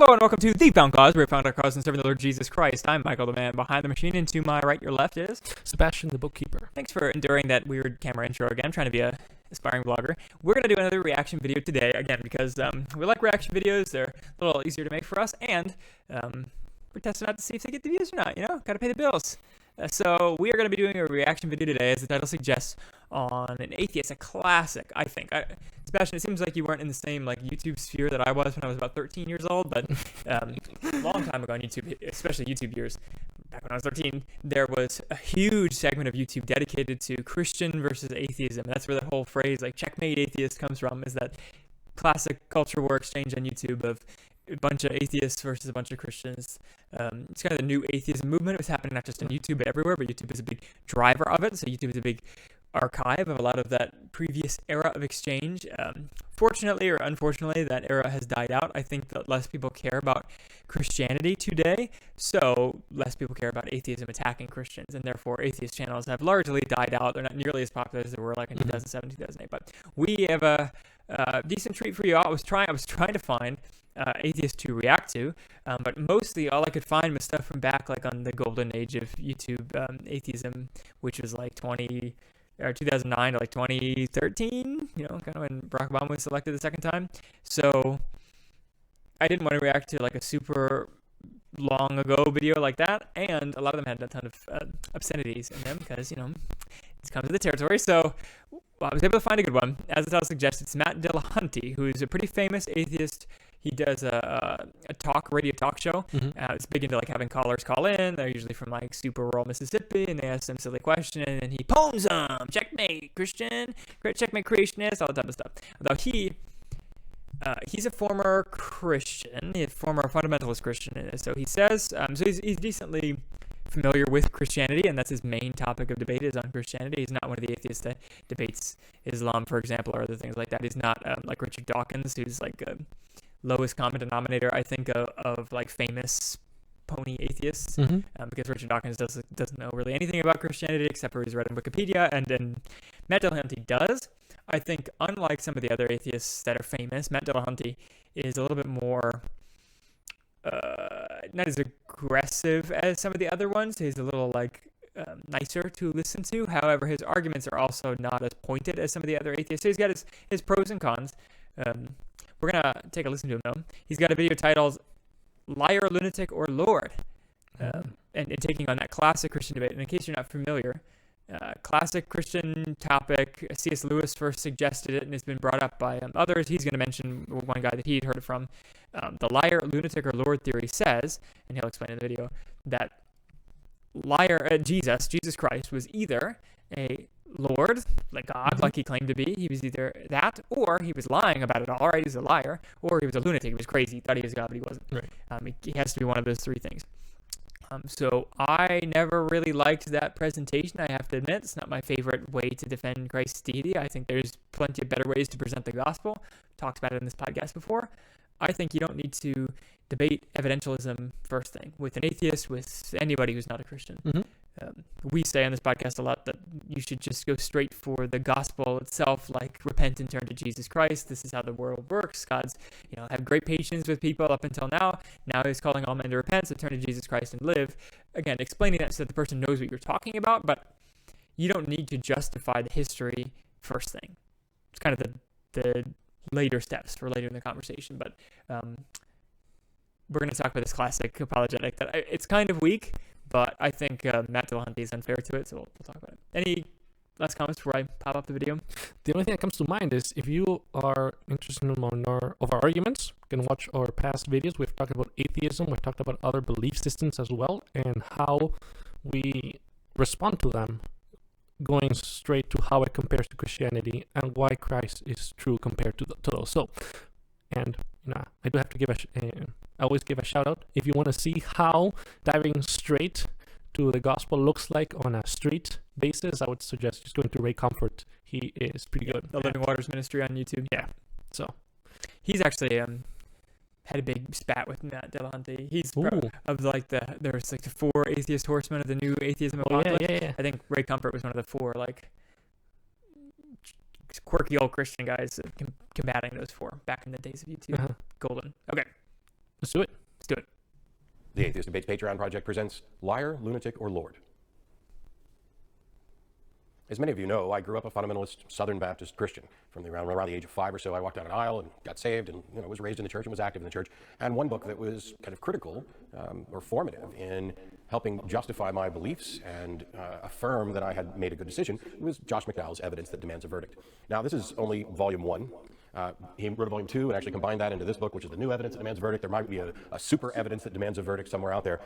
Hello and welcome to The Found Cause, where we found our cause in serving the Lord Jesus Christ. I'm Michael, the man behind the machine, and to my right, your left is... Sebastian, the bookkeeper. Thanks for enduring that weird camera intro again. I'm trying to be a aspiring vlogger. We're going to do another reaction video today, again, because we like reaction videos. They're a little easier to make for us, and we're testing out to see if they get the views or not, you know? Gotta pay the bills. So we are going to be doing a reaction video today, as the title suggests, on an Atheist, a classic, I think. Sebastian, it seems like you weren't in the same YouTube sphere that I was when I was about 13 years old, but a long time ago on YouTube, especially YouTube years, back when I was 13, there was a huge segment of YouTube dedicated to Christian versus atheism. That's where the whole phrase, checkmate atheist, comes from, is that classic culture war exchange on YouTube of a bunch of atheists versus a bunch of Christians. It's kind of the new atheism movement. It was happening not just on YouTube, but everywhere, but YouTube is a big driver of it, so YouTube is a big archive of a lot of that previous era of exchange. Fortunately or unfortunately, that era has died out. I think that less people care about Christianity today, so less people care about atheism attacking Christians, and therefore atheist channels have largely died out. They're not nearly as popular as they were in 2007, 2008, but we have a decent treat for you all. I was trying to find atheists to react to, but mostly all I could find was stuff from back on the golden age of YouTube atheism, which was 2009 to 2013, kind of when Barack Obama was elected the second time. So I didn't want to react to a super long ago video like that, and a lot of them had a ton of obscenities in them because it comes with the territory. So I was able to find a good one. As the title suggests, it's Matt Dillahunty, who is a pretty famous atheist. He does a radio talk show. It's big into having callers call in. They're usually from super rural Mississippi, and they ask some silly question, and he pwns them. Checkmate Christian, checkmate creationist, all that type of stuff. Although he's a former Christian, a former fundamentalist Christian. So he says, so he's decently familiar with Christianity, and that's his main topic of debate is on Christianity. He's not one of the atheists that debates Islam, for example, or other things like that. He's not like Richard Dawkins, who's lowest common denominator, I think, of famous pony atheists, because Richard Dawkins doesn't know really anything about Christianity except for he's read in Wikipedia, and Matt Dillahunty does. I think, unlike some of the other atheists that are famous, Matt Dillahunty is a little bit more not as aggressive as some of the other ones. He's a little nicer to listen to. However, his arguments are also not as pointed as some of the other atheists. So he's got his pros and cons. We're going to take a listen to him, though. He's got a video titled Liar, Lunatic, or Lord, and taking on that classic Christian debate. And in case you're not familiar, classic Christian topic, C.S. Lewis first suggested it, and it's been brought up by others. He's going to mention one guy that he'd heard it from. The liar, lunatic, or Lord theory says, and he'll explain in the video, that Jesus Christ, was either a Lord, like God, like he claimed to be. He was either that, or he was lying about it all, right? He's a liar. Or he was a lunatic. He was crazy. He thought he was God, but he wasn't. Right. He has to be one of those three things. So I never really liked that presentation, I have to admit. It's not my favorite way to defend Christ's deity. I think there's plenty of better ways to present the gospel. Talked about it in this podcast before. I think you don't need to debate evidentialism first thing with an atheist, with anybody who's not a Christian. We say on this podcast a lot that you should just go straight for the gospel itself, repent and turn to Jesus Christ. This is how the world works. God's, have great patience with people up until now. Now he's calling all men to repent, so turn to Jesus Christ and live. Again, explaining that so that the person knows what you're talking about, but you don't need to justify the history first thing. It's kind of the later steps for later in the conversation, but we're going to talk about this classic apologetic that it's kind of weak, but I think Matt Dillahunty is unfair to it, so we'll talk about it. Any last comments before I pop up the video? The only thing that comes to mind is if you are interested in more of our arguments, you can watch our past videos. We've talked about atheism, we've talked about other belief systems as well, and how we respond to them, going straight to how it compares to Christianity and why Christ is true compared to those. So, and I do have to I always give a shout out. If you want to see how diving straight to the gospel looks like on a street basis, I would suggest just going to Ray Comfort. He is pretty good. The Living Waters Ministry on YouTube. Yeah. So he's actually had a big spat with Matt Dillahunty. He's of there's the four atheist horsemen of the new atheism apocalypse. Yeah. I think Ray Comfort was one of the four quirky old Christian guys combating those four back in the days of YouTube. Golden. Okay. Let's do it. Let's do it. The Atheist Debates Patreon project presents Liar, Lunatic, or Lord. As many of you know, I grew up a fundamentalist Southern Baptist Christian. From around the age of 5 or so, I walked down an aisle and got saved, and was raised in the church and was active in the church. And one book that was kind of critical or formative in helping justify my beliefs and affirm that I had made a good decision was Josh McDowell's Evidence That Demands a Verdict. Now, this is only volume 1. He wrote a volume 2 and actually combined that into this book, which is the new Evidence That Demands a Verdict. There might be a super Evidence That Demands a Verdict somewhere out there.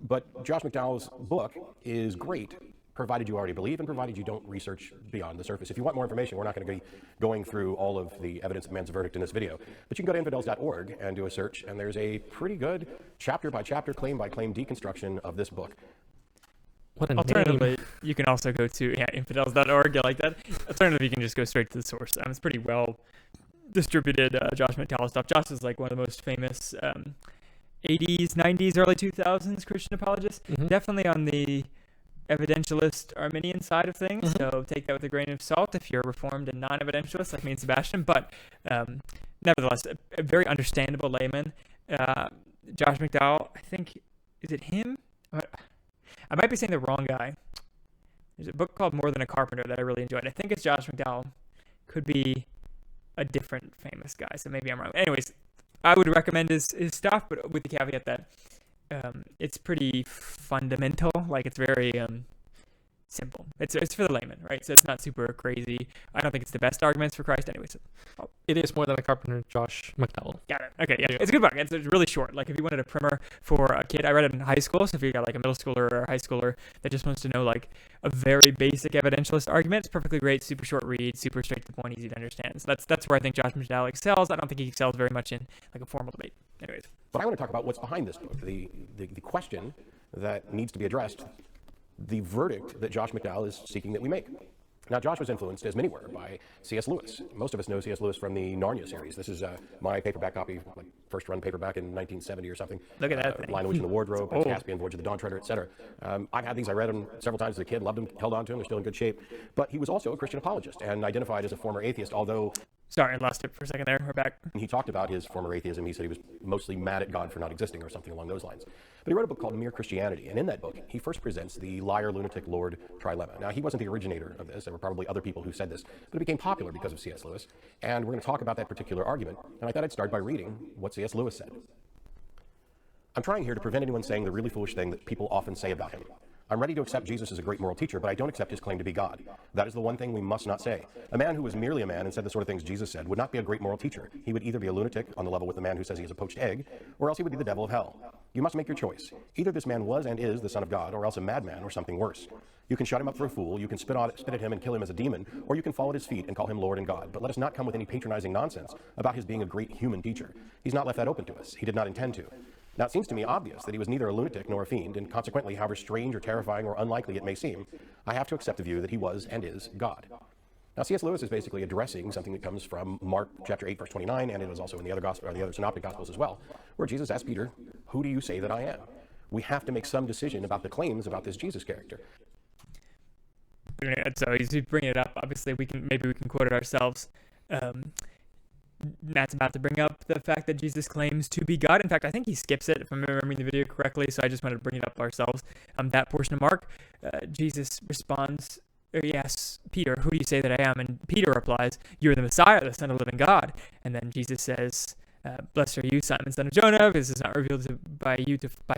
But Josh McDowell's book is great, provided you already believe and provided you don't research beyond the surface. If you want more information, we're not going to be going through all of the evidence that demands a verdict in this video, but you can go to infidels.org and do a search, and there's a pretty good chapter by chapter, claim by claim deconstruction of this book. What a Alternatively, name. you can also go to infidels.org. I like that. Alternatively, you can just go straight to the source. It's pretty well distributed Josh McDowell stuff. Josh is like one of the most famous 80s, 90s, early 2000s Christian apologists. Mhm. Definitely on the evidentialist Arminian side of things, so take that with a grain of salt if you're reformed and non-evidentialist like me and Sebastian, but nevertheless, a very understandable layman. Josh McDowell, I think, is it him? I might be saying the wrong guy. There's a book called More Than a Carpenter that I really enjoyed. I think it's Josh McDowell. Could be a different famous guy, so maybe I'm wrong. Anyways, I would recommend his stuff, but with the caveat that it's pretty fundamental. Like, it's very simple. It's for the layman, right? So it's not super crazy. I don't think it's the best arguments for Christ. Anyways, It is More Than a Carpenter, Josh McDowell. got it. Okay, yeah. It's a good book. It's really short. Like, if you wanted a primer for a kid, I read it in high school. So if you got like a middle schooler or a high schooler that just wants to know like a very basic evidentialist argument, it's perfectly great. Super short read, super straight to the point, easy to understand. So that's where I think Josh McDowell excels. I don't think he excels very much in like a formal debate. Anyways, But I want to talk about what's behind this book, the question that needs to be addressed, the verdict that Josh McDowell is seeking that we make. Now, Josh was influenced, as many were, by C.S. Lewis. Most of us know C.S. Lewis from the Narnia series. This is my paperback copy, like first run paperback in 1970 or something. Look at that thing. Lion, the Witch, and the Wardrobe, Oh. Caspian, Voyage of the Dawn Treader, etc. I've had these. I read them several times as a kid, loved them, held on to them. They're still in good shape. But he was also a Christian apologist and identified as a former atheist, although sorry, I lost it for a second there. We're back. he talked about his former atheism. He said he was mostly mad at God for not existing or something along those lines. But he wrote a book called Mere Christianity, and in that book, he first presents the liar, lunatic, Lord trilemma. Now, he wasn't the originator of this. There were probably other people who said this, but it became popular because of C.S. Lewis, and we're going to talk about that particular argument, and I thought I'd start by reading what C.S. Lewis said. I'm trying here to prevent anyone saying the really foolish thing that people often say about him. I'm ready to accept Jesus as a great moral teacher, but I don't accept his claim to be God. That is the one thing we must not say. A man who was merely a man and said the sort of things Jesus said would not be a great moral teacher. He would either be a lunatic on the level with the man who says he is a poached egg, or else he would be the devil of hell. You must make your choice. Either this man was and is the Son of God, or else a madman or something worse. You can shut him up for a fool, you can spit at him and kill him as a demon, or you can fall at his feet and call him Lord and God. But let us not come with any patronizing nonsense about his being a great human teacher. He's not left that open to us. He did not intend to. Now, it seems to me obvious that he was neither a lunatic nor a fiend, and consequently, however strange or terrifying or unlikely it may seem, I have to accept the view that he was and is God. Now, C.S. Lewis is basically addressing something that comes from Mark chapter 8, verse 29, and it is also in the other gospel, or the other synoptic gospels as well, where Jesus asked Peter, "Who do you say that I am?" We have to make some decision about the claims about this Jesus character. So he's bringing it up. Obviously, maybe we can quote it ourselves. Matt's about to bring up the fact that Jesus claims to be God. In fact, I think he skips it, if I'm remembering the video correctly, so I just wanted to bring it up ourselves. That portion of Mark, Jesus responds, or he asks Peter, "Who do you say that I am?" And Peter replies, "You're the Messiah, the Son of the living God." And then Jesus says, "Blessed are you, Simon, son of Jonah. This is not revealed by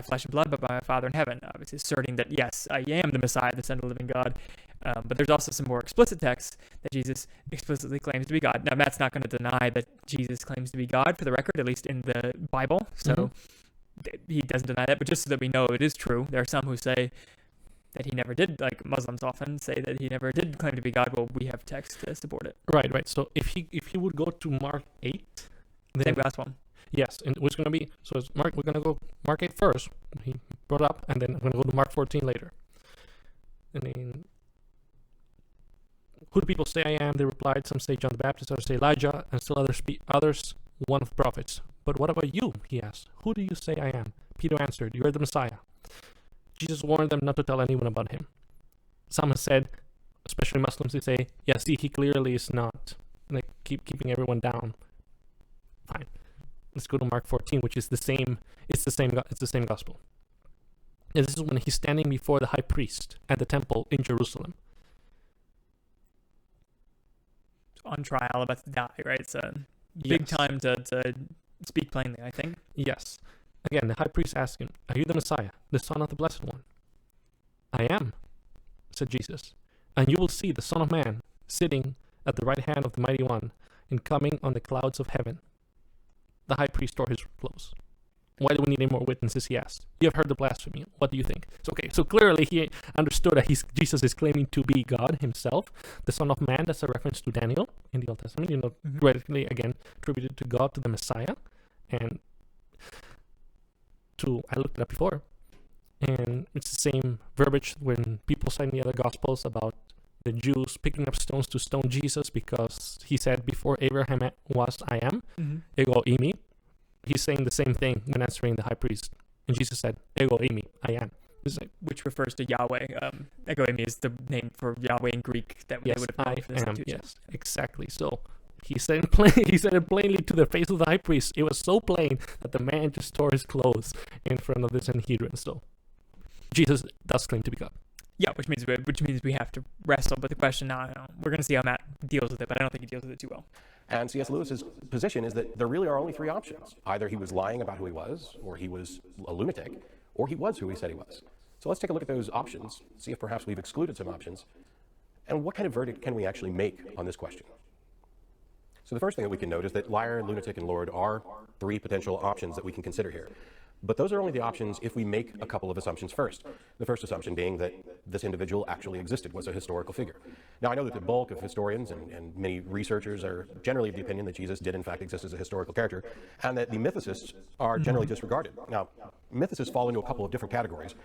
flesh and blood, but by my Father in heaven." Obviously asserting that, yes, I am the Messiah, the Son of the living God. But there's also some more explicit texts that Jesus explicitly claims to be God. Now, Matt's not going to deny that Jesus claims to be God, for the record, at least in the Bible. So he doesn't deny that. But just so that we know it is true, there are some who say that he never did, like Muslims often say that he never did claim to be God. Well, we have text to support it. Right. So if he would go to Mark 8, then Same gospel. yes, and it was going to be, so it's Mark, we're going to go Mark 8 first, he brought up, and then we're going to go to Mark 14 later. And then, who do people say I am? They replied, some say John the Baptist, others say Elijah, and still others one of the prophets. But what about you? He asked. Who do you say I am? Peter answered, you are the Messiah. Jesus warned them not to tell anyone about him. Some have said, especially Muslims, they say, yeah, see, he clearly is not. And they keeping everyone down. Fine. Let's go to Mark 14, which is the same. It's the same gospel. And this is when he's standing before the high priest at the temple in Jerusalem. On trial, about to die, right? It's a big time to speak plainly, I think. Yes. Again, the high priest asked him, "Are you the Messiah, the Son of the Blessed One?" "I am," said Jesus. "And you will see the Son of Man sitting at the right hand of the Mighty One and coming on the clouds of heaven." The high priest tore his clothes. "Why do we need any more witnesses?" he asked. "You have heard the blasphemy. What do you think?" So clearly he understood that Jesus is claiming to be God himself, the Son of Man. That's a reference to Daniel in the Old Testament, radically, again, attributed to God, to the Messiah. And I looked it up before, and it's the same verbiage when people cite in the other Gospels about the Jews picking up stones to stone Jesus because he said, "Before Abraham was, I am, ego eimi." He's saying the same thing when answering the high priest. And Jesus said, "Ego eimi, I am." Which refers to Yahweh. Ego eimi is the name for Yahweh in Greek that they would have known for this institution. Yes, exactly. So he said it plainly to the face of the high priest. It was so plain that the man just tore his clothes in front of the Sanhedrin. So Jesus does claim to be God. Yeah, which means we have to wrestle with the question now. We're going to see how Matt deals with it, but I don't think he deals with it too well. And C.S. Lewis's position is that there really are only three options. Either he was lying about who he was, or he was a lunatic, or he was who he said he was. So let's take a look at those options, see if perhaps we've excluded some options, and what kind of verdict can we actually make on this question. So the first thing that we can note is that liar, lunatic, and lord are three potential options that we can consider here. But those are only the options if we make a couple of assumptions first. The first assumption being that this individual actually existed, was a historical figure. Now, I know that the bulk of historians and many researchers are generally of the opinion that Jesus did in fact exist as a historical character, and that the mythicists are generally disregarded. Now, mythicists fall into a couple of different categories.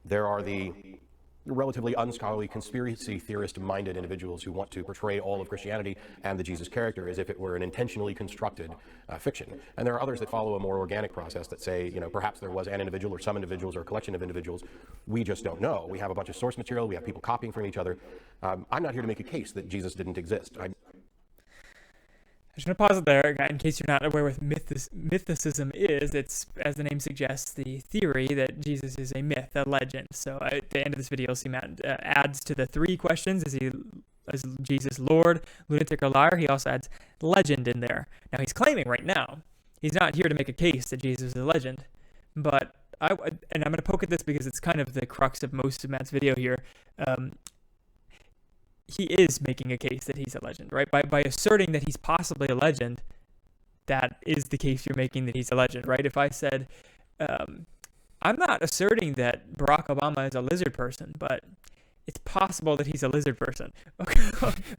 There are the relatively unscholarly, conspiracy theorist-minded individuals who want to portray all of Christianity and the Jesus character as if it were an intentionally constructed fiction. And there are others that follow a more organic process that say, perhaps there was an individual or some individuals or a collection of individuals. We just don't know. We have a bunch of source material. We have people copying from each other. I'm not here to make a case that Jesus didn't exist. I'm just going to pause it there, in case you're not aware what mythicism is. It's, as the name suggests, the theory that Jesus is a myth, a legend. So at the end of this video, you'll see Matt adds to the three questions. Is Jesus Lord, lunatic, or liar? He also adds legend in there. Now, he's claiming right now, he's not here to make a case that Jesus is a legend. But, I'm going to poke at this because it's kind of the crux of most of Matt's video here. He is making a case that he's a legend, right? By asserting that he's possibly a legend, that is the case you're making that he's a legend, right? If I said, I'm not asserting that Barack Obama is a lizard person, but it's possible that he's a lizard person.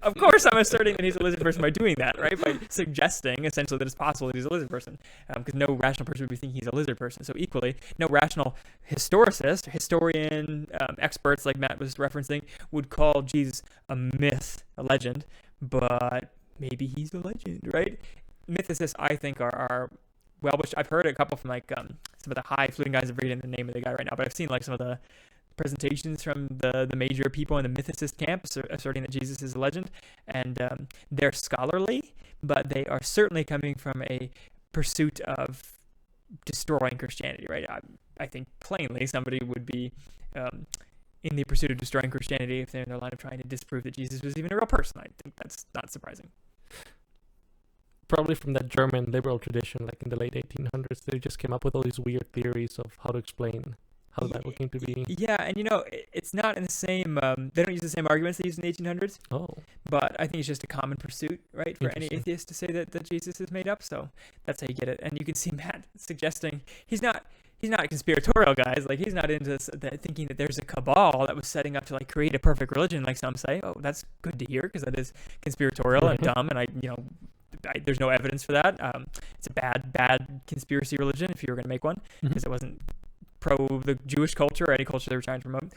Of course I'm asserting that he's a lizard person by doing that, right? By suggesting, essentially, that it's possible that he's a lizard person. Because no rational person would be thinking he's a lizard person. So equally, no rational historian, experts like Matt was referencing, would call Jesus a myth, a legend, but maybe he's a legend, right? Mythicists, I think, are which I've heard a couple from some of the high-fluting guys. I'm forgetting the name of the guy right now, but I've seen some of the presentations from the major people in the mythicist camp asserting that Jesus is a legend, and they're scholarly, but they are certainly coming from a pursuit of destroying Christianity, right? I think plainly somebody would be in the pursuit of destroying Christianity if they're in their line of trying to disprove that Jesus was even a real person. I think that's not surprising. Probably from that German liberal tradition, in the late 1800s, they just came up with all these weird theories of how to explain how the Bible came to be. Yeah, and it's not in the same, they don't use the same arguments they used in the 1800s. Oh. But I think it's just a common pursuit, right, for any atheist to say that Jesus is made up. So that's how you get it. And you can see Matt suggesting he's not a conspiratorial, guys. He's not into thinking that there's a cabal that was setting up to create a perfect religion, like some say. Oh, that's good to hear, because that is conspiratorial and dumb, and there's no evidence for that. It's a bad conspiracy religion if you were going to make one, because it wasn't pro the Jewish culture or any culture they were trying to promote.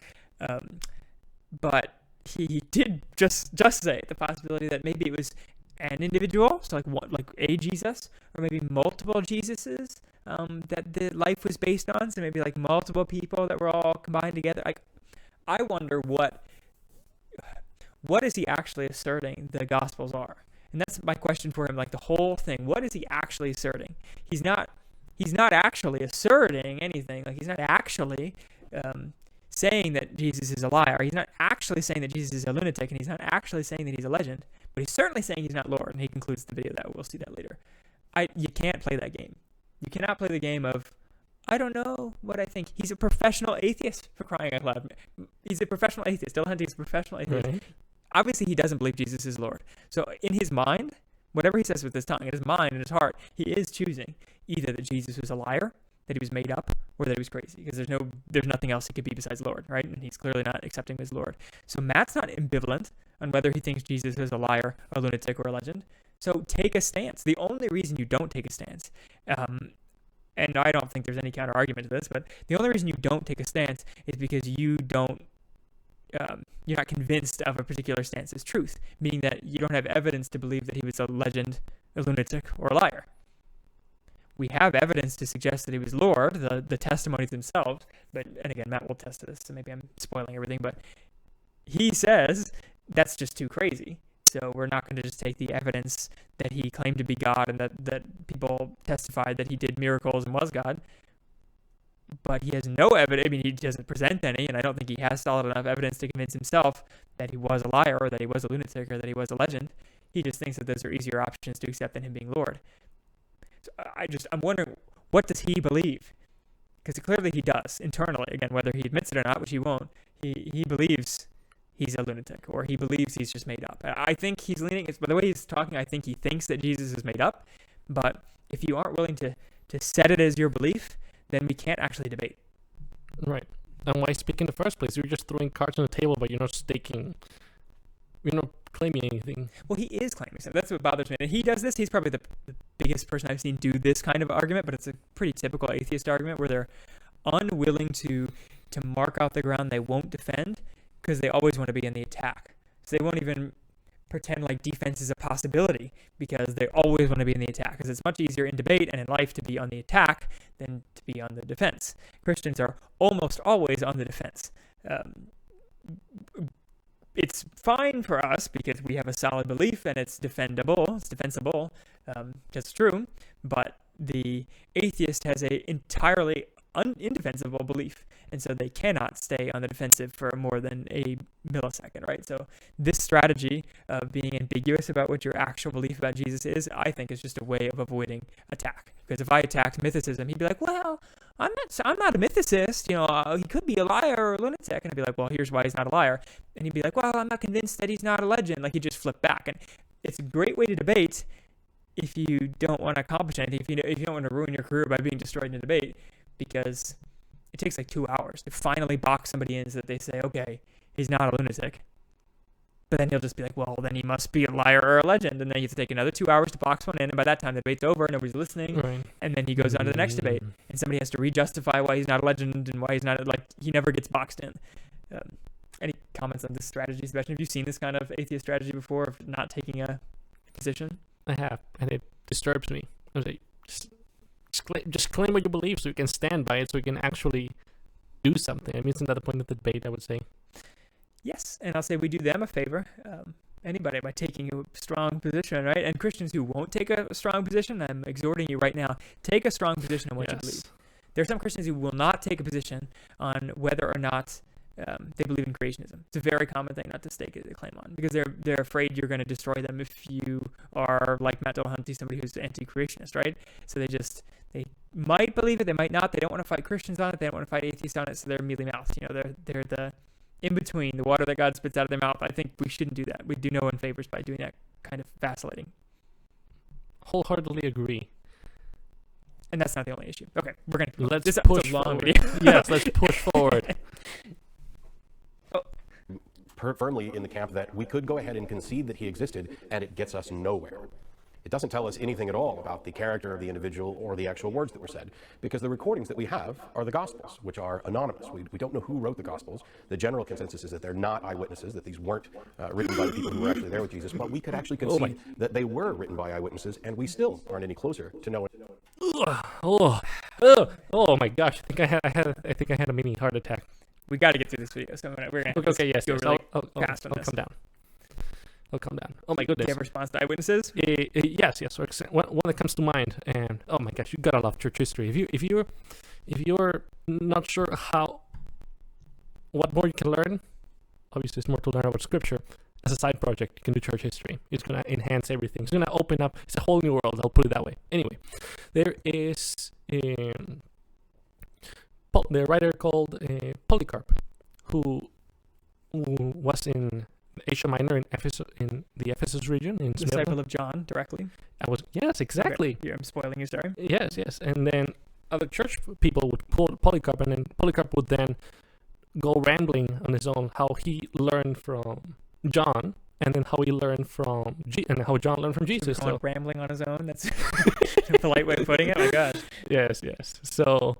But he did just say the possibility that maybe it was an individual, so a Jesus, or maybe multiple Jesuses that the life was based on. So maybe multiple people that were all combined together. I wonder what is he actually asserting the Gospels are? And that's my question for him, like the whole thing. What is he actually asserting? He's not actually asserting anything. Like he's not actually saying that Jesus is a liar. He's not actually saying that Jesus is a lunatic, and he's not actually saying that he's a legend. But he's certainly saying he's not Lord, and he concludes the video that. We'll see that later. You can't play that game. You cannot play the game of, I don't know what I think. He's a professional atheist, for crying out loud. He's a professional atheist. Dillahunty is a professional atheist. Right. Obviously, he doesn't believe Jesus is Lord. So in his mind, whatever he says with his tongue, in his mind, in his heart, he is choosing either that Jesus was a liar, that he was made up, or that he was crazy, because there's nothing else he could be besides Lord, right? And he's clearly not accepting him as Lord. So Matt's not ambivalent on whether he thinks Jesus is a liar, a lunatic, or a legend. So take a stance. The only reason you don't take a stance, and I don't think there's any counter argument to this, but the only reason you don't take a stance is because you're not convinced of a particular stance as truth, meaning that you don't have evidence to believe that he was a legend, a lunatic, or a liar. We have evidence to suggest that he was Lord, the testimonies themselves, and again, Matt will test this, so maybe I'm spoiling everything, but he says that's just too crazy. So we're not going to just take the evidence that he claimed to be God and that people testified that he did miracles and was God. But he has no evidence. I mean, he doesn't present any, and I don't think he has solid enough evidence to convince himself that he was a liar or that he was a lunatic or that he was a legend. He just thinks that those are easier options to accept than him being Lord. So I'm wondering, what does he believe? Because clearly he does, internally. Again, whether he admits it or not, which he won't, he believes he's a lunatic, or he believes he's just made up. I think he's leaning, by the way he's talking, I think he thinks that Jesus is made up, but if you aren't willing to set it as your belief, then we can't actually debate. Right. And why speak in the first place? You're just throwing cards on the table, but you're not claiming anything. Well, he is claiming something. That's what bothers me. And he does this. He's probably the biggest person I've seen do this kind of argument, but it's a pretty typical atheist argument where they're unwilling to mark out the ground they won't defend, because they always want to be in the attack. So they won't even pretend like defense is a possibility, because they always want to be in the attack, because it's much easier in debate and in life to be on the attack than to be on the defense. Christians are almost always on the defense. It's fine for us because we have a solid belief and it's defensible, because it's true, but the atheist has a entirely indefensible belief, and so they cannot stay on the defensive for more than a millisecond, right? So this strategy of being ambiguous about what your actual belief about Jesus is, I think, is just a way of avoiding attack. Because if I attacked mythicism, he'd be like, well, I'm not a mythicist, he could be a liar or a lunatic, and I'd be like, well, here's why he's not a liar, and he'd be like, well, I'm not convinced that he's not a legend. Like, he'd just flip back, and it's a great way to debate if you don't want to accomplish anything, if you don't want to ruin your career by being destroyed in a debate, because it takes like 2 hours to finally box somebody in so that they say, okay, he's not a lunatic. But then he'll just be like, well, then he must be a liar or a legend. And then you have to take another 2 hours to box one in. And by that time, the debate's over, nobody's listening. Right. And then he goes on to the next debate. And somebody has to re-justify why he's not a legend and why he's not, he never gets boxed in. Any comments on this strategy, Sebastian? Have you seen this kind of atheist strategy before, of not taking a position? I have, and it disturbs me. I was like, just claim what you believe so you can stand by it, so you can actually do something. I mean, it's another point of the debate, I would say. Yes, and I'll say we do them a favor, anybody, by taking a strong position, right? And Christians who won't take a strong position, I'm exhorting you right now, take a strong position on what you believe. There are some Christians who will not take a position on whether or not they believe in creationism. It's a very common thing not to stake a claim on, because they're afraid you're going to destroy them if you are, like Matt Dillahunty, somebody who's anti-creationist, right? So they might believe it, they might not. They don't want to fight Christians on it. They don't want to fight atheists on it, so they're mealy mouthed. They're the in between, the water that God spits out of their mouth. I think we shouldn't do that. We do no one favors by doing that kind of vacillating. Wholeheartedly agree. And that's not the only issue. Okay, we're going to let's this push a long forward. video. Yes, let's push forward. Firmly in the camp that we could go ahead and concede that he existed, and it gets us nowhere. It doesn't tell us anything at all about the character of the individual or the actual words that were said, because the recordings that we have are the Gospels, which are anonymous. We don't know who wrote the Gospels. The general consensus is that they're not eyewitnesses, that these weren't written by the people who were actually there with Jesus, but we could actually concede that they were written by eyewitnesses, and we still aren't any closer to knowing. Oh my gosh! I think I had a mini heart attack. We got to get through this video, so we're going to Okay, yes. go really I'll fast on this. I'll come down. Oh my goodness. Do you have a response to eyewitnesses? Yes. So one that comes to mind, and oh my gosh, you gotta love church history. If you're not sure what more you can learn, obviously there's more to learn about Scripture. As a side project, you can do church history. It's gonna enhance everything. It's gonna open up. It's a whole new world. I'll put it that way. Anyway, there is the writer called Polycarp, who was in Asia Minor in the Ephesus region in Smyrna. Disciple of John directly. Yes, exactly. Okay. Yeah, I'm spoiling your story. Yes, and then other church people would quote Polycarp, and then Polycarp would then go rambling on his own how he learned from John, and then how he learned from and how John learned from Jesus. So rambling on his own. That's a polite way of putting it. My God. Yes. So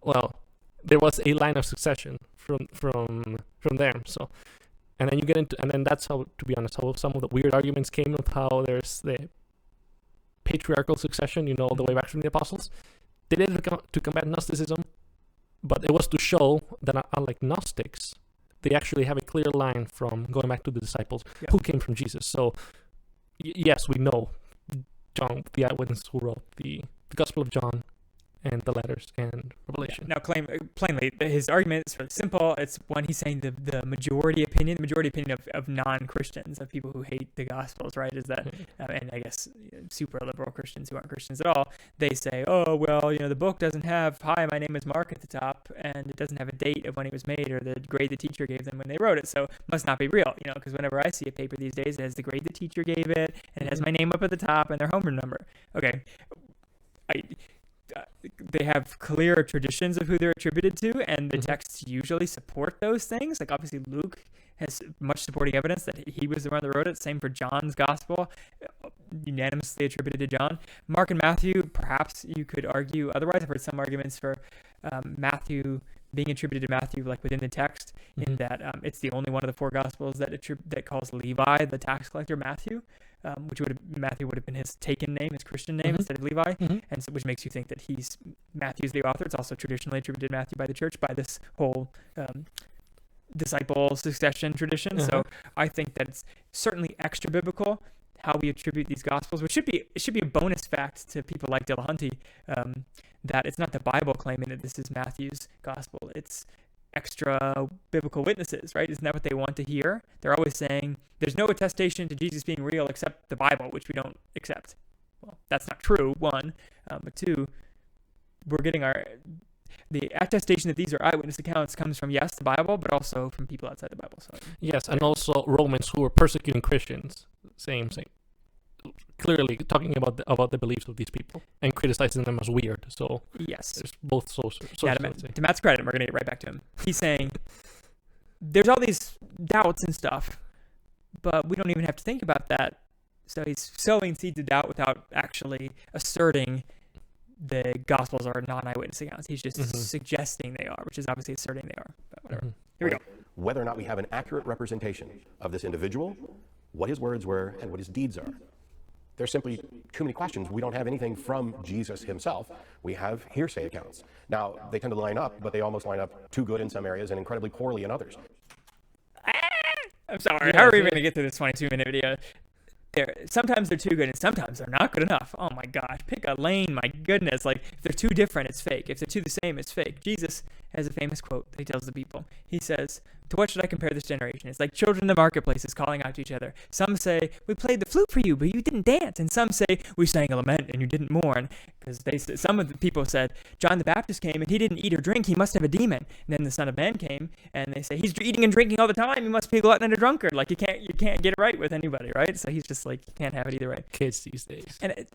well, there was a line of succession from them. So, and then you get into, and then that's how, to be honest, how some of the weird arguments came of how there's the patriarchal succession, all the way back from the apostles. They did it to combat Gnosticism, but it was to show that unlike Gnostics, they actually have a clear line from going back to the disciples who came from Jesus. So, yes, we know John, the eyewitness who wrote the Gospel of John and the letters and Revelation. Now, plainly, his argument is really simple. It's one, he's saying the majority opinion of non-Christians, of people who hate the Gospels, right, is that, and I guess super liberal Christians who aren't Christians at all, they say, oh, well, the book doesn't have, hi, my name is Mark at the top, and it doesn't have a date of when it was made or the grade the teacher gave them when they wrote it, so it must not be real, because whenever I see a paper these days, it has the grade the teacher gave it, and it has my name up at the top and their homeroom number. Okay, they have clear traditions of who they're attributed to, and the texts usually support those things. Like, obviously, Luke has much supporting evidence that he was the one that wrote it. Same for John's gospel, unanimously attributed to John. Mark and Matthew, perhaps you could argue otherwise. I've heard some arguments for Matthew being attributed to Matthew, like within the text, in that it's the only one of the four gospels that calls Levi, the tax collector, Matthew. Matthew would have been his taken name, his Christian name instead of Levi, and so, which makes you think that Matthew's the author. It's also traditionally attributed to Matthew by the church by this whole disciple succession tradition. So I think that it's certainly extra biblical how we attribute these gospels, which should be a bonus fact to people like Dillahunty, that it's not the Bible claiming that this is Matthew's gospel. It's extra biblical witnesses, right? Isn't that what they want to hear? They're always saying there's no attestation to Jesus being real except the Bible, which we don't accept. Well, that's not true, one. But two, we're getting the attestation that these are eyewitness accounts comes from, yes, the Bible, but also from people outside the Bible. So yes, and also Romans who were persecuting Christians. Same. Clearly talking about the beliefs of these people and criticizing them as weird. So yes, there's both sources. To Matt's credit, we're going to get right back to him. He's saying there's all these doubts and stuff, but we don't even have to think about that. So he's sowing seeds of doubt without actually asserting the Gospels are non-eyewitness accounts. He's just suggesting they are, which is obviously asserting they are. But whatever. Here we go. Whether or not we have an accurate representation of this individual, what his words were, and what his deeds are. There's simply too many questions. We don't have anything from Jesus himself. We have hearsay accounts. Now, they tend to line up, but they almost line up too good in some areas and incredibly poorly in others. I'm sorry. How are we going to get through this 22-minute video? Sometimes they're too good and sometimes they're not good enough. Oh my gosh, pick a lane, my goodness. Like, if they're too different, it's fake. If they're too the same, it's fake. Jesus has a famous quote that he tells the people. He says, to what should I compare this generation? It's like children in the marketplaces calling out to each other. Some say, we played the flute for you, but you didn't dance. And some say, we sang a lament and you didn't mourn. Because some of the people said, John the Baptist came and he didn't eat or drink. He must have a demon. And then the Son of Man came and they say, he's eating and drinking all the time. He must be a glutton and a drunkard. Like, you can't get it right with anybody, right? So he's just like, you can't have it either way. Kids these days. And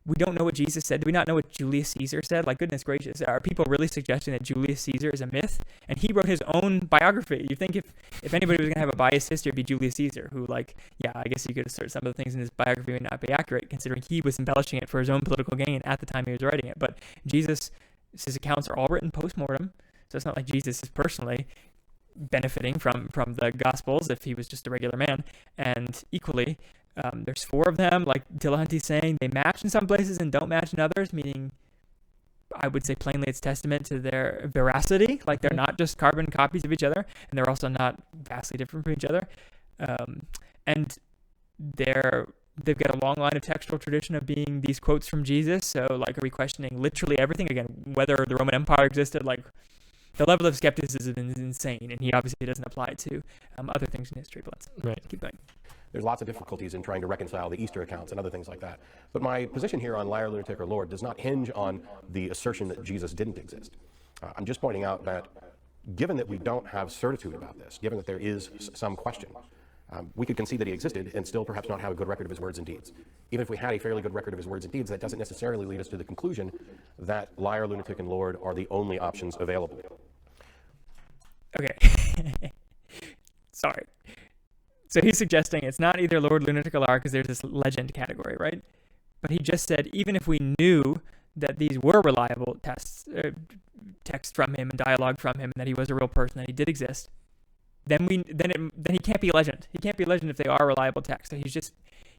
we don't know what Jesus said. Do we not know what Julius Caesar said? Like, goodness gracious, are people really suggesting that Julius Caesar is a myth? And he wrote his own biography. You think if anybody was going to have a biased history, it'd be Julius Caesar, who, like, yeah, I guess you could assert some of the things in his biography would not be accurate, considering he was embellishing it for his own political gain at the time he was writing it. But his accounts are all written post-mortem, so it's not like Jesus is personally benefiting from the Gospels if he was just a regular man. And equally, there's 4 of them, like Dillahunty's saying, they match in some places and don't match in others, meaning I would say plainly it's testament to their veracity. Like, they're not just carbon copies of each other, and they're also not vastly different from each other. And they've got a long line of textual tradition of being these quotes from Jesus. So, like, are we questioning literally everything? Again, whether the Roman Empire existed, like, the level of skepticism is insane, and he obviously doesn't apply it to other things in history. But let's keep going. There's lots of difficulties in trying to reconcile the Easter accounts and other things like that. But my position here on liar, lunatic, or Lord does not hinge on the assertion that Jesus didn't exist. I'm just pointing out that given that we don't have certitude about this, given that there is some question, we could concede that he existed and still perhaps not have a good record of his words and deeds. Even if we had a fairly good record of his words and deeds, that doesn't necessarily lead us to the conclusion that liar, lunatic, and Lord are the only options available. Okay. Sorry. So he's suggesting it's not either Lord, lunatic, or liar because there's this legend category, right? But he just said even if we knew that these were reliable texts from him and dialogue from him, and that he was a real person, that he did exist, then he can't be a legend. He can't be a legend if they are reliable texts. So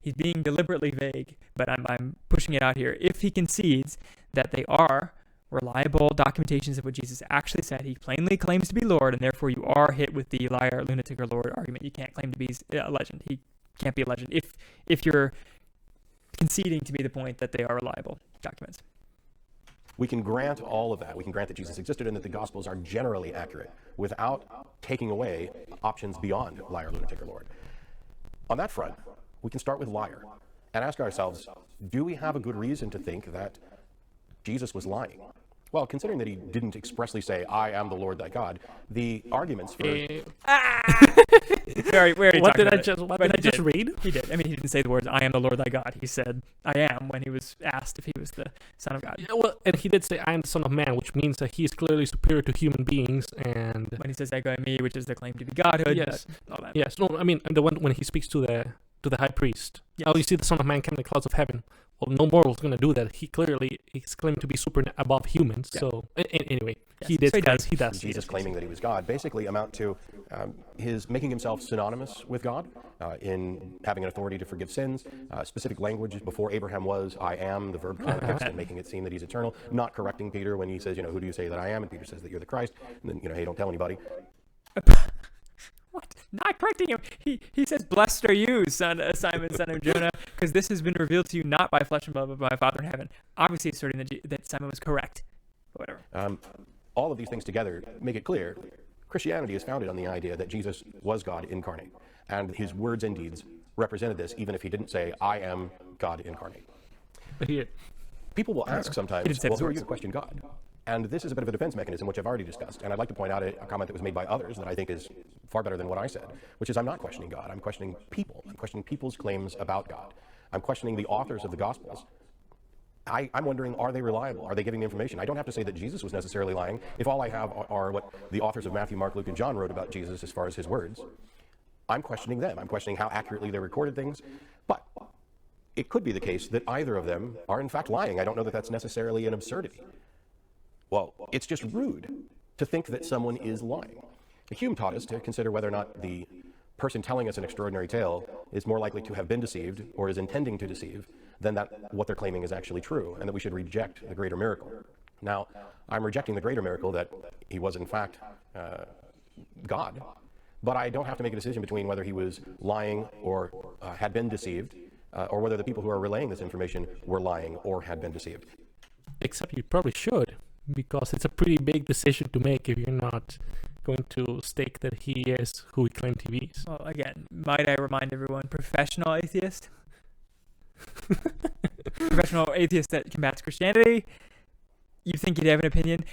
he's being deliberately vague. But I'm pushing it out here. If he concedes that they are reliable documentations of what Jesus actually said, he plainly claims to be Lord, and therefore you are hit with the liar, lunatic, or Lord argument. You can't claim to be a legend. He can't be a legend if you're conceding to me the point that they are reliable documents. We can grant all of that. We can grant that Jesus existed and that the Gospels are generally accurate without taking away options beyond liar, lunatic, or Lord. On that front, we can start with liar and ask ourselves, do we have a good reason to think that Jesus was lying? Well, considering that he didn't expressly say, I am the Lord thy God, the arguments for... What did I just read? He did. I mean, he didn't say the words, I am the Lord thy God. He said, I am, when he was asked if he was the Son of God. Yeah, well, and he did say, I am the Son of Man, which means that he is clearly superior to human beings. And when he says, ego me, which is the claim to be Godhood. Yes. All that. Yes. No, I mean, the one when he speaks to the high priest. Yes. Oh, you see the Son of Man come in the clouds of heaven. Well, no mortal is going to do that. He's claimed to be above humans. Yeah. So anyway, yes. He does. Jesus claiming that he was God basically amount to his making himself synonymous with God in having an authority to forgive sins, specific language before Abraham was, I am, the verb context, and making it seem that he's eternal, not correcting Peter when he says, who do you say that I am? And Peter says that you're the Christ. And then, hey, don't tell anybody. What? Not correcting him. He says, blessed are you, Simon, son of Jonah, because this has been revealed to you not by flesh and blood, but by my Father in heaven. Obviously asserting that Simon was correct. But whatever. All of these things together make it clear Christianity is founded on the idea that Jesus was God incarnate, and his words and deeds represented this, even if he didn't say, I am God incarnate. But people will ask sometimes, well, who are you to question God? And this is a bit of a defense mechanism, which I've already discussed. And I'd like to point out a comment that was made by others that I think is far better than what I said, which is I'm not questioning God. I'm questioning people. I'm questioning people's claims about God. I'm questioning the authors of the Gospels. I'm wondering, are they reliable? Are they giving the information? I don't have to say that Jesus was necessarily lying if all I have are what the authors of Matthew, Mark, Luke, and John wrote about Jesus as far as his words. I'm questioning them. I'm questioning how accurately they recorded things. But it could be the case that either of them are in fact lying. I don't know that that's necessarily an absurdity. Well, it's just rude to think that someone is lying. Hume taught us to consider whether or not the person telling us an extraordinary tale is more likely to have been deceived or is intending to deceive than that what they're claiming is actually true, and that we should reject the greater miracle. Now, I'm rejecting the greater miracle that he was in fact God, but I don't have to make a decision between whether he was lying or had been deceived, or whether the people who are relaying this information were lying or had been deceived. Except you probably should, because it's a pretty big decision to make if you're not going to stake that he is who he claimed he is. Well, again, might I remind everyone, professional atheist? Professional atheist that combats Christianity? You think he'd have an opinion?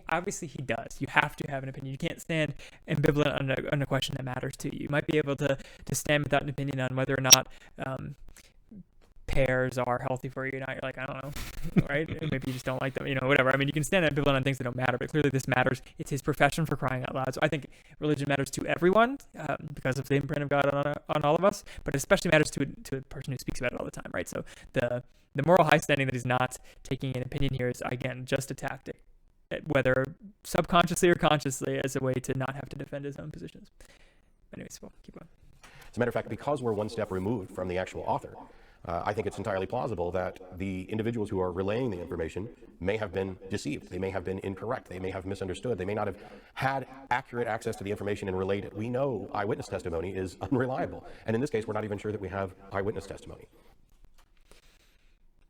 Obviously he does. You have to have an opinion. You can't stand ambivalent on a question that matters to you. You might be able to stand without an opinion on whether or not pears are healthy for you. Now you're like, I don't know, right? Maybe you just don't like them, whatever. I mean, you can stand ambivalent on things that don't matter, but clearly this matters. It's his profession, for crying out loud. So I think religion matters to everyone because of the imprint of God on all of us, but it especially matters to a person who speaks about it all the time, right? So the moral high standing that he's not taking an opinion here is, again, just a tactic, whether subconsciously or consciously, as a way to not have to defend his own positions. Anyways, we'll keep going. As a matter of fact, because we're one step removed from the actual author, I think it's entirely plausible that the individuals who are relaying the information may have been deceived. They may have been incorrect. They may have misunderstood. They may not have had accurate access to the information and relayed it. We know eyewitness testimony is unreliable. And in this case, we're not even sure that we have eyewitness testimony.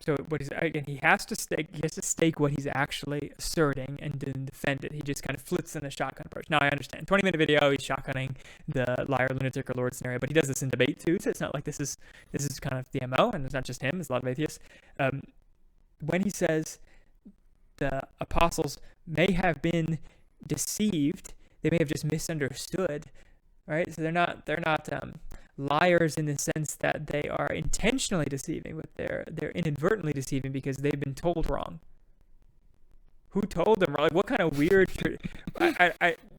So again, he has to stake what he's actually asserting and then defend it. He just kind of flips in a shotgun approach. Now I understand. 20-minute video, he's shotgunning the liar, lunatic, or Lord scenario, but he does this in debate too. So it's not like this is kind of the MO, and it's not just him. It's a lot of atheists. When he says the apostles may have been deceived, they may have just misunderstood, right? So they're not liars in the sense that they are intentionally deceiving, but they're inadvertently deceiving because they've been told wrong. Who told them? Like, what kind of weird?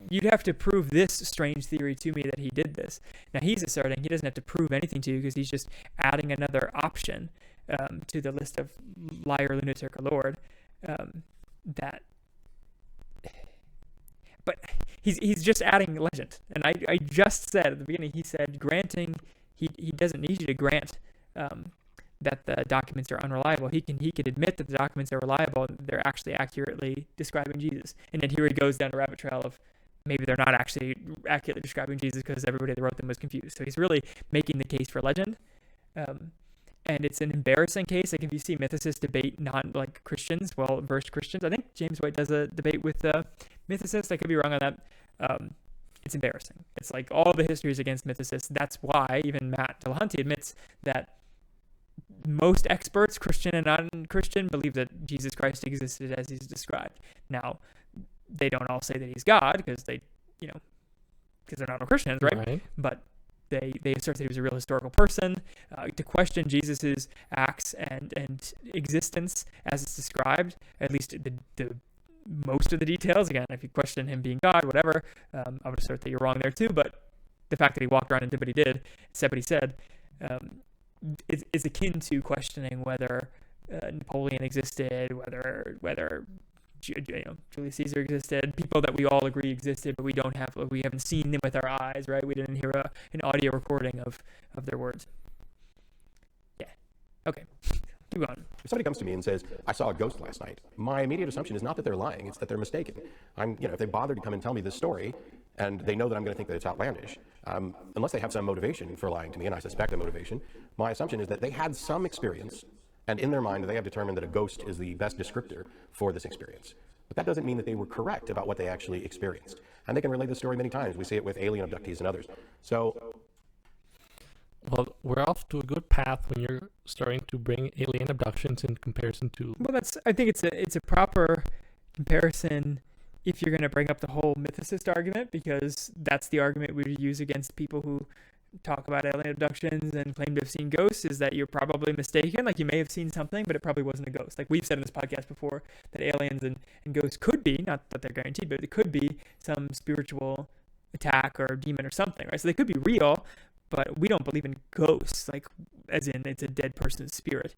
You'd have to prove this strange theory to me that he did this. Now he's asserting he doesn't have to prove anything to you because he's just adding another option to the list of liar, lunatic, or Lord. But he's just adding legend. And I just said at the beginning, he said granting, he doesn't need you to grant that the documents are unreliable. He could admit that the documents are reliable, they're actually accurately describing Jesus. And then here he goes down a rabbit trail of maybe they're not actually accurately describing Jesus because everybody that wrote them was confused. So he's really making the case for legend. And it's an embarrassing case. Like if you see mythicists debate Christians, well-versed Christians, I think James White does a debate with mythicists. I could be wrong on that. It's embarrassing. It's like all the history is against mythicists. That's why even Matt Dillahunty admits that most experts, Christian and non-Christian, believe that Jesus Christ existed as he's described. Now, they don't all say that he's God because they're not all Christians, right? But they assert that he was a real historical person. To question Jesus's acts and existence as it's described, at least the most of the details. Again, if you question him being God, whatever, I would assert that you're wrong there too. But the fact that he walked around and did what he did, said what he said, is akin to questioning whether Napoleon existed, whether Julius Caesar existed, people that we all agree existed, but we haven't seen them with our eyes, right? We didn't hear an audio recording of their words. Yeah. Okay. Keep going. If somebody comes to me and says, I saw a ghost last night, my immediate assumption is not that they're lying, it's that they're mistaken. If they bothered to come and tell me this story, and they know that I'm going to think that it's outlandish, unless they have some motivation for lying to me, and I suspect a motivation, my assumption is that they had some experience, and in their mind, they have determined that a ghost is the best descriptor for this experience. But that doesn't mean that they were correct about what they actually experienced. And they can relay this story many times. We see it with alien abductees and others. So, well, we're off to a good path when you're starting to bring alien abductions in comparison to... Well, I think it's a proper comparison if you're going to bring up the whole mythicist argument, because that's the argument we would use against people who talk about alien abductions and claim to have seen ghosts, is that you're probably mistaken. Like, you may have seen something, but it probably wasn't a ghost. Like we've said in this podcast before, that aliens and ghosts could be, not that they're guaranteed, but it could be some spiritual attack or demon or something, right? So they could be real, but we don't believe in ghosts, like as in it's a dead person's spirit.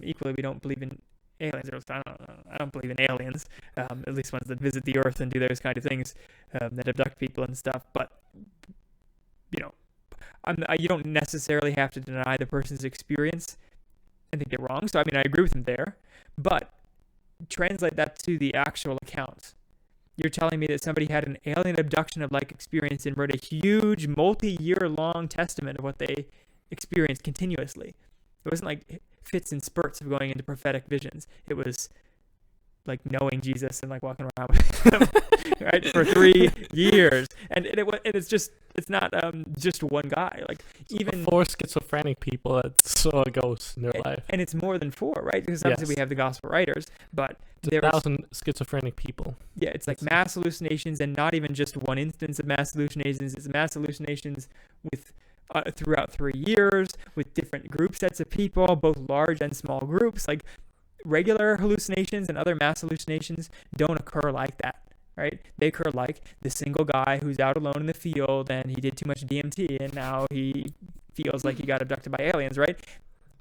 Equally, we don't believe in aliens. I don't believe in aliens, at least ones that visit the earth and do those kind of things, that abduct people and stuff. But you don't necessarily have to deny the person's experience and think they're wrong. So, I agree with him there. But translate that to the actual account. You're telling me that somebody had an alien abduction of like experience and wrote a huge multi-year-long testament of what they experienced continuously. It wasn't like fits and spurts of going into prophetic visions. It was like knowing Jesus and like walking around with him, right, for 3 years. And it's not just one guy. Like even 4 schizophrenic people that saw a ghost in their life. And it's more than 4, right? Because obviously we have the gospel writers, but there's 1,000 schizophrenic people. Yeah, it's like mass hallucinations, and not even just one instance of mass hallucinations. It's mass hallucinations with throughout 3 years with different group sets of people, both large and small groups. Like regular hallucinations and other mass hallucinations don't occur like that, right? They occur like the single guy who's out alone in the field and he did too much DMT and now he feels like he got abducted by aliens, right?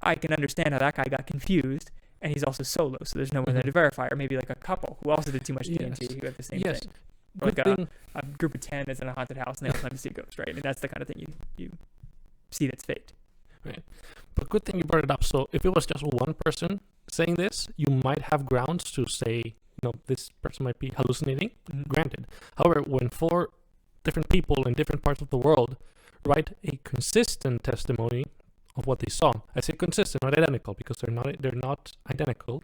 I can understand how that guy got confused, and he's also solo, so there's no one there to verify. Or maybe like a couple who also did too much DMT who had the same thing. Or like a group of 10 is in a haunted house and they all time to see a ghost, right? And that's the kind of thing you see that's faked. Right. But good thing you brought it up. So if it was just one person saying this, you might have grounds to say, this person might be hallucinating. Granted. However, when 4 different people in different parts of the world write a consistent testimony of what they saw, I say consistent, not identical, because they're not identical.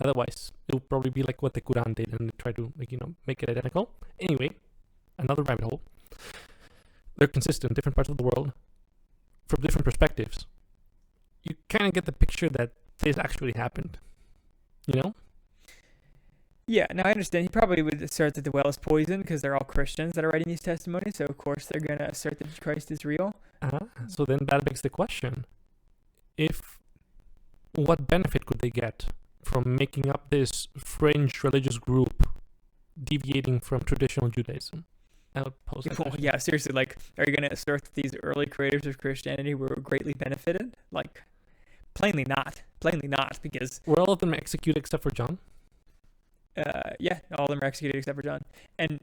Otherwise, it would probably be like what the Quran did, and they try to make it identical. Anyway, another rabbit hole. They're consistent in different parts of the world from different perspectives. You kind of get the picture that this actually happened. Yeah, now I understand. He probably would assert that the well is poisoned because they're all Christians that are writing these testimonies, so of course they're going to assert that Christ is real. So then that begs the question, what benefit could they get from making up this fringe religious group deviating from traditional Judaism? I would pose that question. Yeah, seriously, are you going to assert that these early creators of Christianity were greatly benefited? Plainly not, because... Were all of them executed except for John? Yeah, all of them are executed except for John. And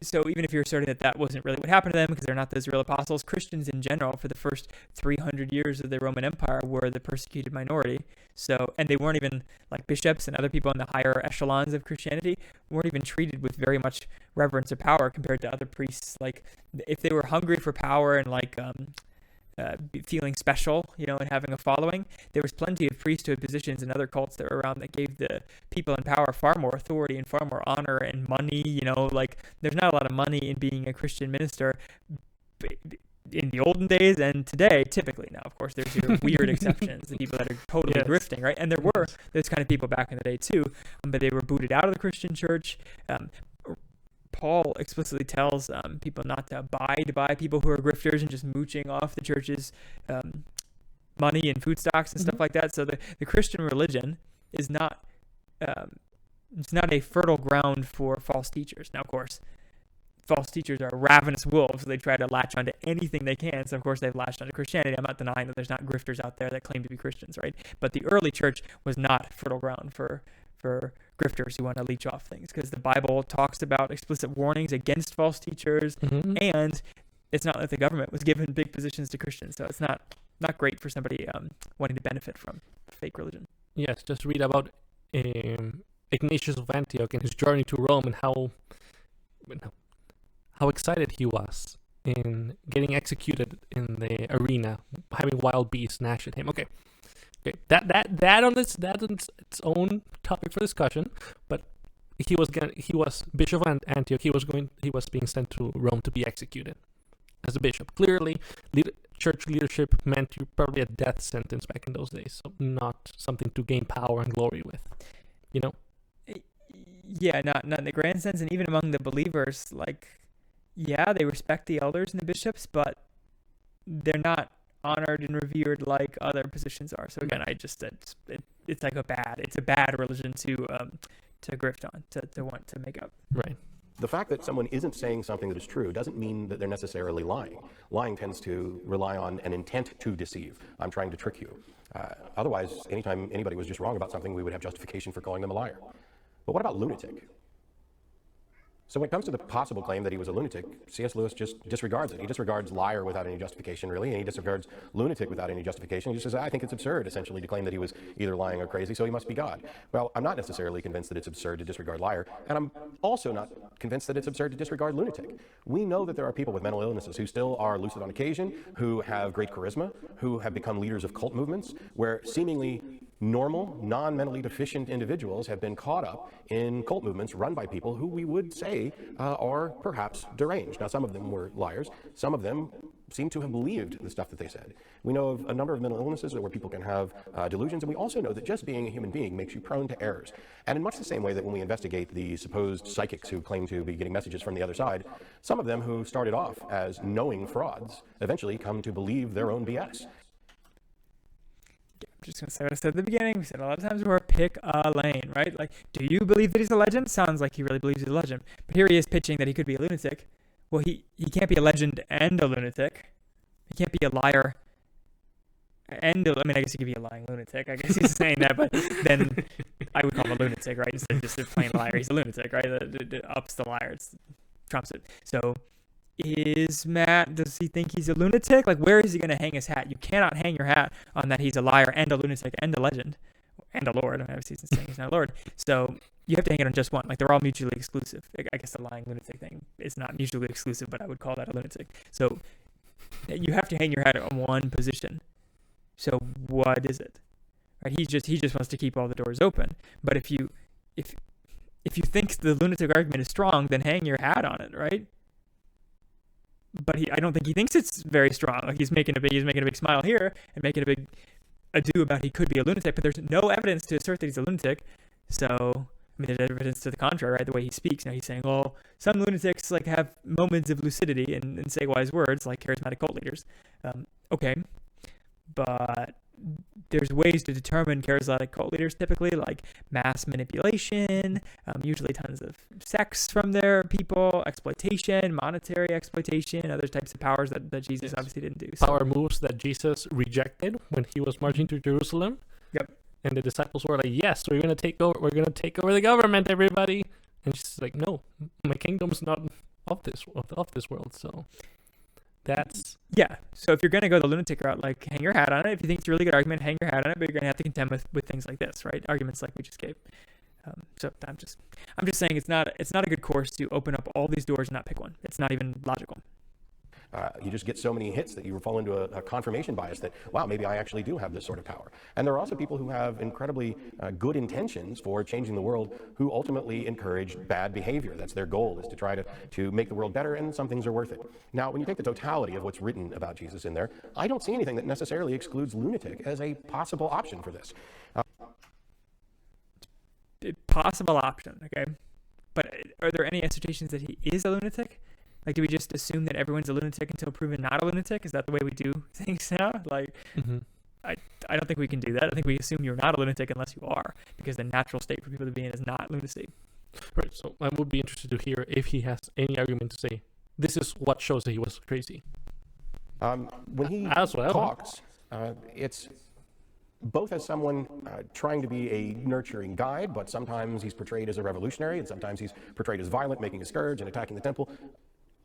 so even if you're asserting that wasn't really what happened to them because they're not those real apostles, Christians in general for the first 300 years of the Roman Empire were the persecuted minority. So, and they weren't even, bishops and other people in the higher echelons of Christianity weren't even treated with very much reverence or power compared to other priests. If they were hungry for power and feeling special, and having a following, there was plenty of priesthood positions in other cults that were around that gave the people in power far more authority and far more honor and money. There's not a lot of money in being a Christian minister in the olden days and today, typically. Now, of course, there's your weird exceptions, the people that are totally grifting, right? And there were those kind of people back in the day too, but they were booted out of the Christian church. Paul explicitly tells people not to abide by people who are grifters and just mooching off the church's money and food stocks and stuff like that. So the Christian religion is not it's not a fertile ground for false teachers. Now, of course, false teachers are ravenous wolves. So they try to latch onto anything they can. So, of course, they've latched onto Christianity. I'm not denying that there's not grifters out there that claim to be Christians, right? But the early church was not fertile ground for grifters who want to leech off things, because the Bible talks about explicit warnings against false teachers, and it's not like the government was given big positions to Christians, so it's not great for somebody wanting to benefit from fake religion. Yes, just read about Ignatius of Antioch and his journey to Rome and how excited he was in getting executed in the arena, having wild beasts gnash at him. Okay, that on its own topic for discussion. But he was Bishop of Antioch. He was being sent to Rome to be executed as a bishop. Clearly, church leadership meant you probably a death sentence back in those days, so not something to gain power and glory with. Yeah, not in the grand sense, and even among the believers, they respect the elders and the bishops, but they're not honored and revered like other positions are. So again, it's a bad religion to grift on, to want to make up. Right. The fact that someone isn't saying something that is true doesn't mean that they're necessarily lying. Lying tends to rely on an intent to deceive. I'm trying to trick you. Otherwise, anytime anybody was just wrong about something, we would have justification for calling them a liar. But what about lunatic? So when it comes to the possible claim that he was a lunatic, C.S. Lewis just disregards it. He disregards liar without any justification, really, and he disregards lunatic without any justification. He just says, I think it's absurd, essentially, to claim that he was either lying or crazy, so he must be God. Well, I'm not necessarily convinced that it's absurd to disregard liar, and I'm also not convinced that it's absurd to disregard lunatic. We know that there are people with mental illnesses who still are lucid on occasion, who have great charisma, who have become leaders of cult movements, where seemingly normal, non-mentally deficient individuals have been caught up in cult movements run by people who we would say are perhaps deranged. Now, some of them were liars. Some of them seem to have believed the stuff that they said. We know of a number of mental illnesses where people can have delusions, and we also know that just being a human being makes you prone to errors. And in much the same way that when we investigate the supposed psychics who claim to be getting messages from the other side, some of them who started off as knowing frauds eventually come to believe their own BS. I'm just going to say what I said at the beginning. We said a lot of times we're pick a lane, right? Do you believe that he's a legend? Sounds like he really believes he's a legend. But here he is pitching that he could be a lunatic. Well, he can't be a legend and a lunatic. He can't be a liar and I guess he could be a lying lunatic. I guess he's saying that, but then I would call him a lunatic, right? Instead of just a plain liar, he's a lunatic, right? It ups the liar. It trumps it. So does he think he's a lunatic? Like, where is he going to hang his hat? You cannot hang your hat on that he's a liar and a lunatic and a legend and a lord. Obviously, he's saying he's not a lord. So you have to hang it on just one. Like, they're all mutually exclusive. I guess the lying lunatic thing is not mutually exclusive, but I would call that a lunatic. So you have to hang your hat on one position. So what is it? Right? He just wants to keep all the doors open. But if you think the lunatic argument is strong, then hang your hat on it, right? But I don't think he thinks it's very strong. Like, he's making a big smile here and making a big ado about he could be a lunatic, but there's no evidence to assert that he's a lunatic. So, I mean, there's evidence to the contrary, right? The way he speaks. Now he's saying, well, some lunatics like have moments of lucidity and say wise words, like charismatic cult leaders. Okay, but there's ways to determine charismatic cult leaders, typically, like mass manipulation, usually tons of sex from their people, exploitation, monetary exploitation, other types of powers that Jesus obviously didn't do. So. Power moves that Jesus rejected when he was marching to Jerusalem. Yep. And the disciples were like, "Yes, we're gonna take over. We're gonna take over the government, everybody." And she's like, "No, my kingdom's not of this world." So that's So if you're gonna go the lunatic route, like, hang your hat on it. If you think it's a really good argument, hang your hat on it. But you're gonna have to contend with things like this, right? Arguments like we just gave. So I'm just saying it's not a good course to open up all these doors and not pick one. It's not even logical. You just get so many hits that you fall into a confirmation bias that, wow, maybe I actually do have this sort of power. And there are also people who have incredibly good intentions for changing the world who ultimately encourage bad behavior. That's their goal, is to try to make the world better, and some things are worth it. Now, when you take the totality of what's written about Jesus in there, I don't see anything that necessarily excludes lunatic as a possible option for this. Possible option, okay? But are there any assertions that he is a lunatic? Like, do we just assume that everyone's a lunatic until proven not a lunatic? Is that the way we do things now? Like, I don't think we can do that. I think we assume you're not a lunatic unless you are, because the natural state for people to be in is not lunacy. right. So I would be interested to hear if he has any argument to say this is what shows that he was crazy. When he As well. talks, it's both as someone trying to be a nurturing guide, but sometimes he's portrayed as a revolutionary, and sometimes he's portrayed as violent, making a scourge and attacking the temple.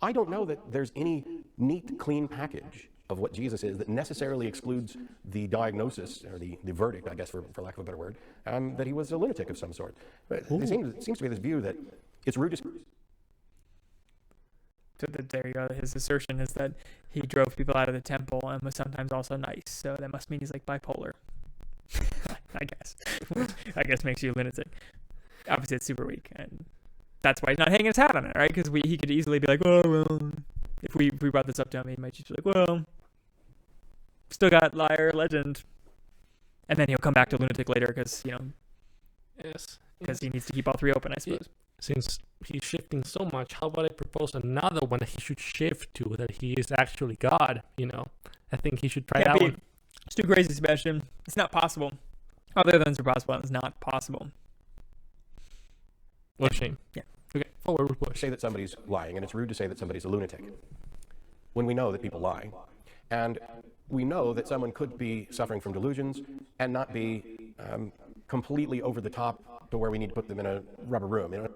I don't know that there's any neat, clean package of what Jesus is that necessarily excludes the diagnosis, or the verdict, I guess, for lack of a better word, that he was a lunatic of some sort. But there seems to be this view that it's rude to... So there you go. His assertion is that he drove people out of the temple and was sometimes also nice. So that must mean he's like bipolar. I guess. Which I guess makes you a lunatic. Obviously, it's super weak, and that's why he's not hanging his hat on it, right? Because he could easily be like, "Oh well," if we brought this up to him, he might just be like, "Well, still got liar, legend," and then he'll come back to lunatic later because because he needs to keep all three open, I suppose. Since he's shifting so much, how about I propose another one that he should shift to, that he is actually God? I think he should try that one. It's too crazy, Sebastian. It's not possible. All the other ones are possible. It's not possible. What a shame. Yeah. Okay, forward with push. Say that somebody's lying, and it's rude to say that somebody's a lunatic when we know that people lie. And we know that someone could be suffering from delusions and not be completely over the top to where we need to put them in a rubber room.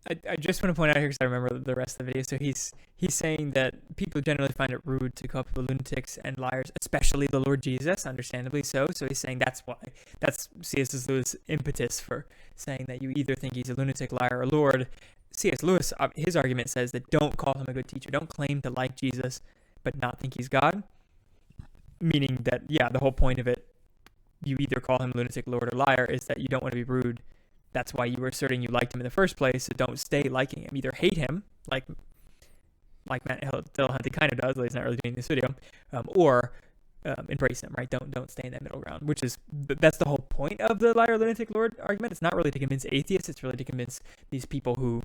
I just want to point out here, because I remember the rest of the video. So he's saying that people generally find it rude to call people lunatics and liars, especially the Lord Jesus, understandably so. So he's saying that's why. That's C.S. Lewis' impetus for saying that you either think he's a lunatic, liar, or Lord. C.S. Lewis, his argument says that don't call him a good teacher. Don't claim to like Jesus, but not think he's God. Meaning that, the whole point of it, you either call him lunatic, Lord, or liar, is that you don't want to be rude. That's why you were asserting you liked him in the first place, so don't stay liking him. Either hate him, like Matt Dillahunty kind of does, though he's not really doing this video, or embrace him, right? Don't stay in that middle ground, that's the whole point of the liar, lunatic, Lord argument. It's not really to convince atheists, it's really to convince these people who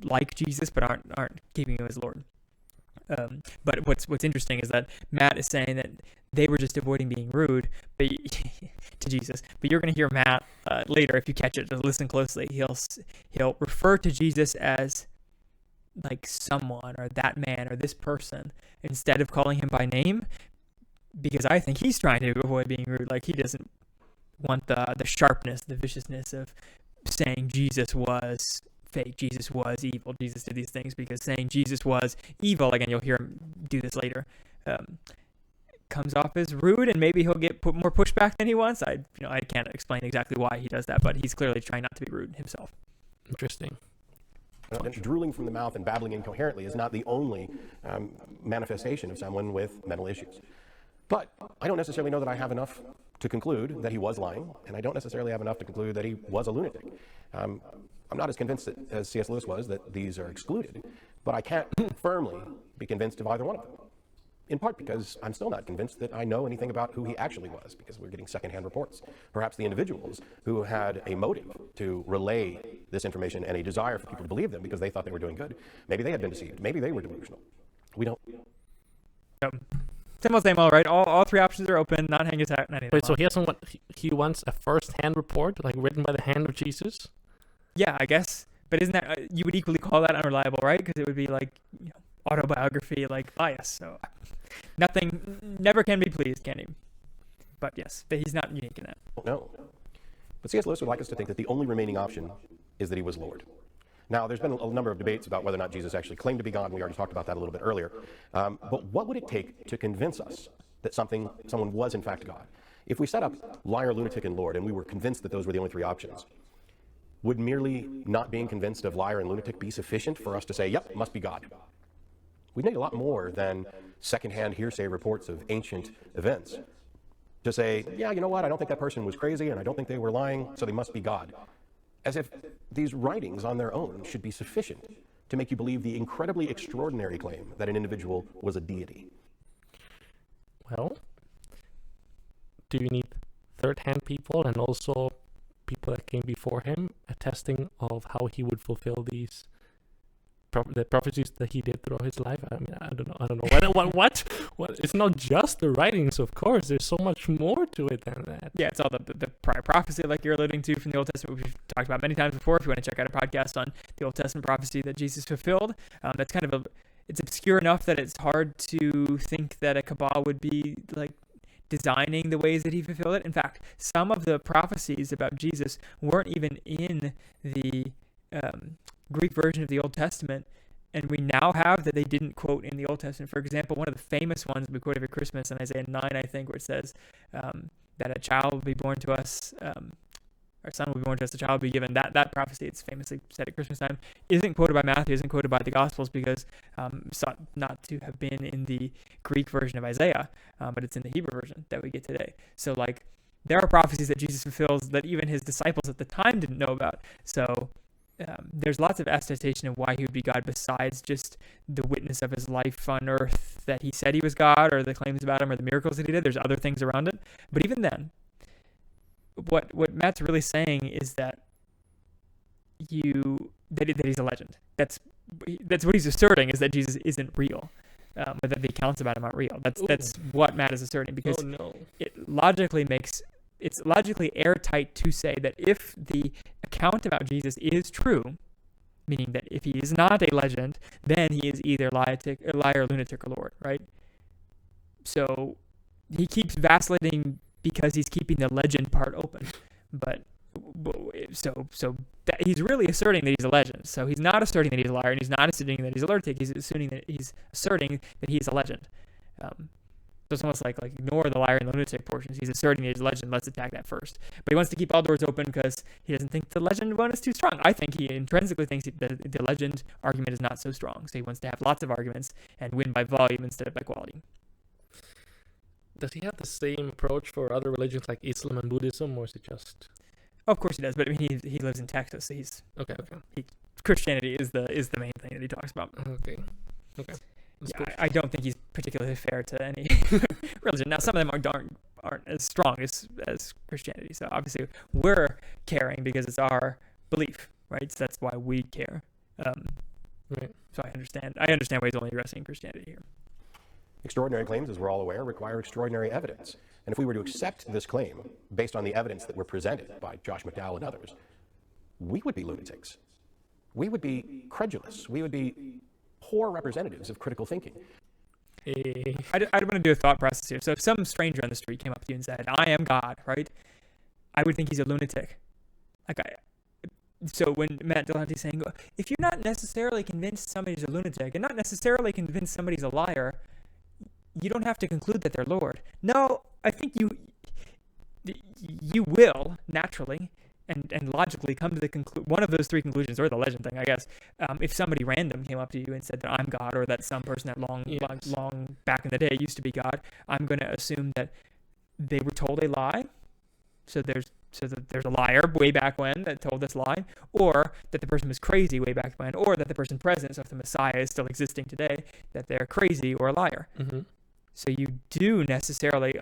like Jesus but aren't keeping him as Lord. But what's interesting is that Matt is saying that they were just avoiding being rude to Jesus. But you're going to hear Matt later, if you catch it, to listen closely. He'll refer to Jesus as like someone, or that man, or this person, instead of calling him by name, because I think he's trying to avoid being rude. Like, he doesn't want the sharpness, the viciousness of saying Jesus was fake. Jesus was evil. Jesus did these things, because saying Jesus was evil, again, you'll hear him do this later, comes off as rude, and maybe he'll get more pushback than he wants. I can't explain exactly why he does that, but he's clearly trying not to be rude himself. Interesting. Drooling from the mouth and babbling incoherently is not the only manifestation of someone with mental issues. But I don't necessarily know that I have enough to conclude that he was lying, and I don't necessarily have enough to conclude that he was a lunatic. I'm not as convinced as C.S. Lewis was that these are excluded, but I can't firmly be convinced of either one of them. In part because I'm still not convinced that I know anything about who he actually was, because we're getting secondhand reports. Perhaps the individuals who had a motive to relay this information and a desire for people to believe them because they thought they were doing good, maybe they had been deceived. Maybe they were delusional. We don't. Same old, right? All three options are open. Not hang his hat. Not Wait, so he wants a first-hand report, like written by the hand of Jesus? Yeah, I guess. But isn't that you would equally call that unreliable, right? Because it would be like autobiography, like bias. So nothing, never can be pleased, can he? But yes, but he's not unique in that. No. But C.S. Lewis would like us to think that the only remaining option is that he was Lord. Now, there's been a number of debates about whether or not Jesus actually claimed to be God, and we already talked about that a little bit earlier. But what would it take to convince us that someone was in fact God? If we set up liar, lunatic, and Lord, and we were convinced that those were the only three options, would merely not being convinced of liar and lunatic be sufficient for us to say, yep, must be God? We'd need a lot more than secondhand hearsay reports of ancient events to say, yeah, you know what, I don't think that person was crazy, and I don't think they were lying, so they must be God. As if these writings on their own should be sufficient to make you believe the incredibly extraordinary claim that an individual was a deity. Well, do you need third-hand people and also people that came before him attesting of how he would fulfill these the prophecies that he did throughout his life? I mean, I don't know. What? It's not just the writings, of course. There's so much more to it than that. Yeah, it's all the prior prophecy, like you're alluding to from the Old Testament, we've talked about many times before. If you want to check out a podcast on the Old Testament prophecy that Jesus fulfilled, that's kind of it's obscure enough that it's hard to think that a Kabbalah would be like designing the ways that he fulfilled it. In fact, some of the prophecies about Jesus weren't even in the Greek version of the Old Testament, and we now have that they didn't quote in the Old Testament. For example, one of the famous ones we quoted at Christmas in Isaiah 9, I think, where it says that a child will be born to us, our son will be born to us, a child will be given. That prophecy, it's famously said at Christmas time, isn't quoted by Matthew, isn't quoted by the Gospels, because sought not to have been in the Greek version of Isaiah, but it's in the Hebrew version that we get today. So, like, there are prophecies that Jesus fulfills that even his disciples at the time didn't know about. So there's lots of attestation of why he would be God besides just the witness of his life on earth that he said he was God, or the claims about him, or the miracles that he did. There's other things around it. But even then, what Matt's really saying is that that he's a legend. That's what he's asserting, is that Jesus isn't real, but that the accounts about him aren't real. That's what Matt is asserting, because it's logically airtight to say that if the account about Jesus is true, meaning that if he is not a legend, then he is either liar, lunatic, or Lord, right? So he keeps vacillating because he's keeping the legend part open, but so that he's really asserting that he's a legend. So he's not asserting that he's a liar, and he's not asserting that he's a lunatic. He's asserting that he's a legend. So it's almost like ignore the liar and the lunatic portions. He's asserting that he's a legend. Let's attack that first. But he wants to keep all doors open because he doesn't think the legend one is too strong. I think he intrinsically thinks that the legend argument is not so strong. So he wants to have lots of arguments and win by volume instead of by quality. Does he have the same approach for other religions like Islam and Buddhism, or is it just? Of course he does, but I mean he lives in Texas, so he's okay. Christianity is the main thing that he talks about. Okay. Yeah, I don't think he's particularly fair to any religion. Now, some of them aren't as strong as Christianity. So obviously, we're caring because it's our belief, right? So that's why we care. Right. So I understand why he's only addressing Christianity here. Extraordinary claims, as we're all aware, require extraordinary evidence. And if we were to accept this claim based on the evidence that were presented by Josh McDowell and others, we would be lunatics. We would be credulous. We would be poor representatives of critical thinking. I want to do a thought process here. So if some stranger on the street came up to you and said, "I am God," right? I would think he's a lunatic. So when Matt Dillahunty saying, if you're not necessarily convinced somebody's a lunatic and not necessarily convinced somebody's a liar, you don't have to conclude that they're Lord. No, I think you will naturally and logically come to the one of those three conclusions, or the legend thing, I guess. If somebody random came up to you and said that I'm God, or that some person that long back in the day used to be God, I'm going to assume that they were told a lie. So there's a liar way back when that told this lie, or that the person was crazy way back when, or that the person present, so if the Messiah is still existing today, that they're crazy or a liar. Mm-hmm. So you do necessarily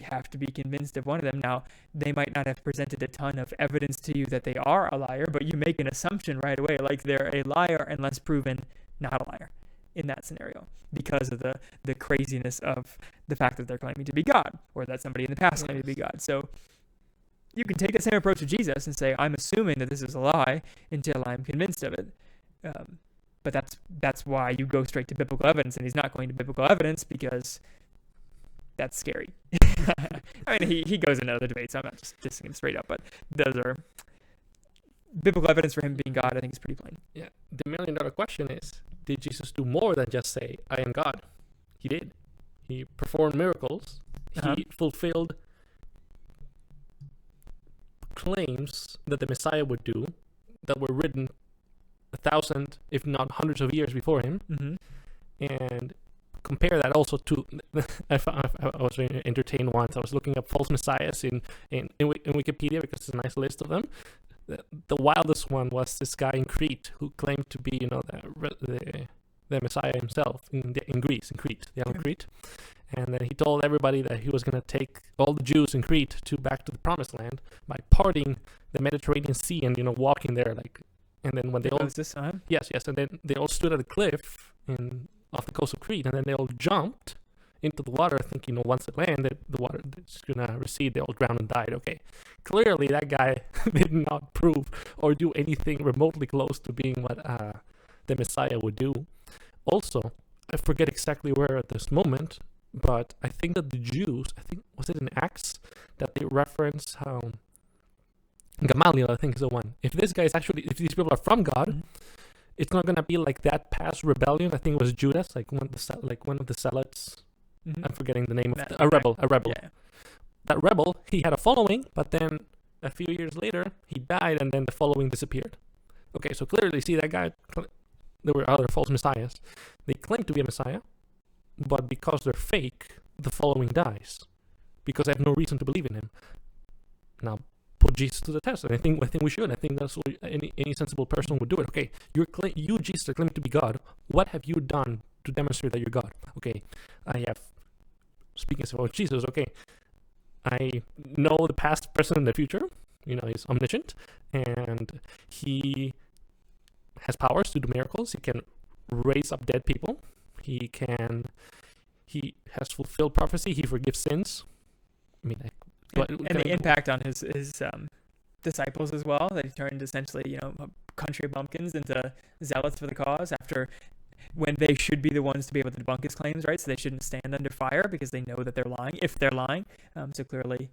have to be convinced of one of them. Now, they might not have presented a ton of evidence to you that they are a liar, but you make an assumption right away, like they're a liar unless proven not a liar in that scenario, because of the craziness of the fact that they're claiming to be God, or that somebody in the past claimed to be God. So you can take the same approach to Jesus and say, I'm assuming that this is a lie until I'm convinced of it. But that's why you go straight to biblical evidence, and he's not going to biblical evidence because that's scary. I mean, he goes into other debates. I'm not just dissing him straight up, but those are biblical evidence for him being God. I think is pretty plain. Yeah. The $1 million question is, did Jesus do more than just say, I am God? He did. He performed miracles. He fulfilled claims that the Messiah would do that were written 1,000, if not hundreds of years before him. Mm-hmm. And compare that also to, I was entertained once. I was looking up false messiahs in Wikipedia because it's a nice list of them. The wildest one was this guy in Crete who claimed to be, the Messiah himself in Greece, the island of Crete. And then he told everybody that he was going to take all the Jews in Crete back to the Promised Land by parting the Mediterranean Sea and walking there And then when they all yes, and then they all stood at a cliff off the coast of Crete, and then they all jumped into the water, thinking, once it landed, the water is gonna recede. They all drowned and died. Okay, clearly that guy did not prove or do anything remotely close to being what the Messiah would do. Also, I forget exactly where at this moment, but I think that the Jews, was it in Acts, that they reference how Gamaliel, I think, is the one. If these people are from God, it's not gonna be like that past rebellion. I think it was Judas, one of the zealots. Mm-hmm. I'm forgetting the name of a rebel. Yeah. That rebel, he had a following, but then a few years later, he died, and then the following disappeared. Okay, so clearly, see that guy. There were other false messiahs. They claim to be a messiah, but because they're fake, the following dies because they have no reason to believe in him. Now, put Jesus to the test, and I think we should. I think that's what any sensible person would do it. Okay, you Jesus are claiming to be God. What have you done to demonstrate that you're God? Okay, I have. Speaking about Jesus, okay, I know the past, present, and the future. He's omniscient, and he has powers to do miracles. He can raise up dead people. He has fulfilled prophecy. He forgives sins. I mean, and the impact on his disciples as well, that he turned essentially, a country of bumpkins into zealots for the cause after when they should be the ones to be able to debunk his claims, right? So they shouldn't stand under fire because they know that they're lying, if they're lying. So clearly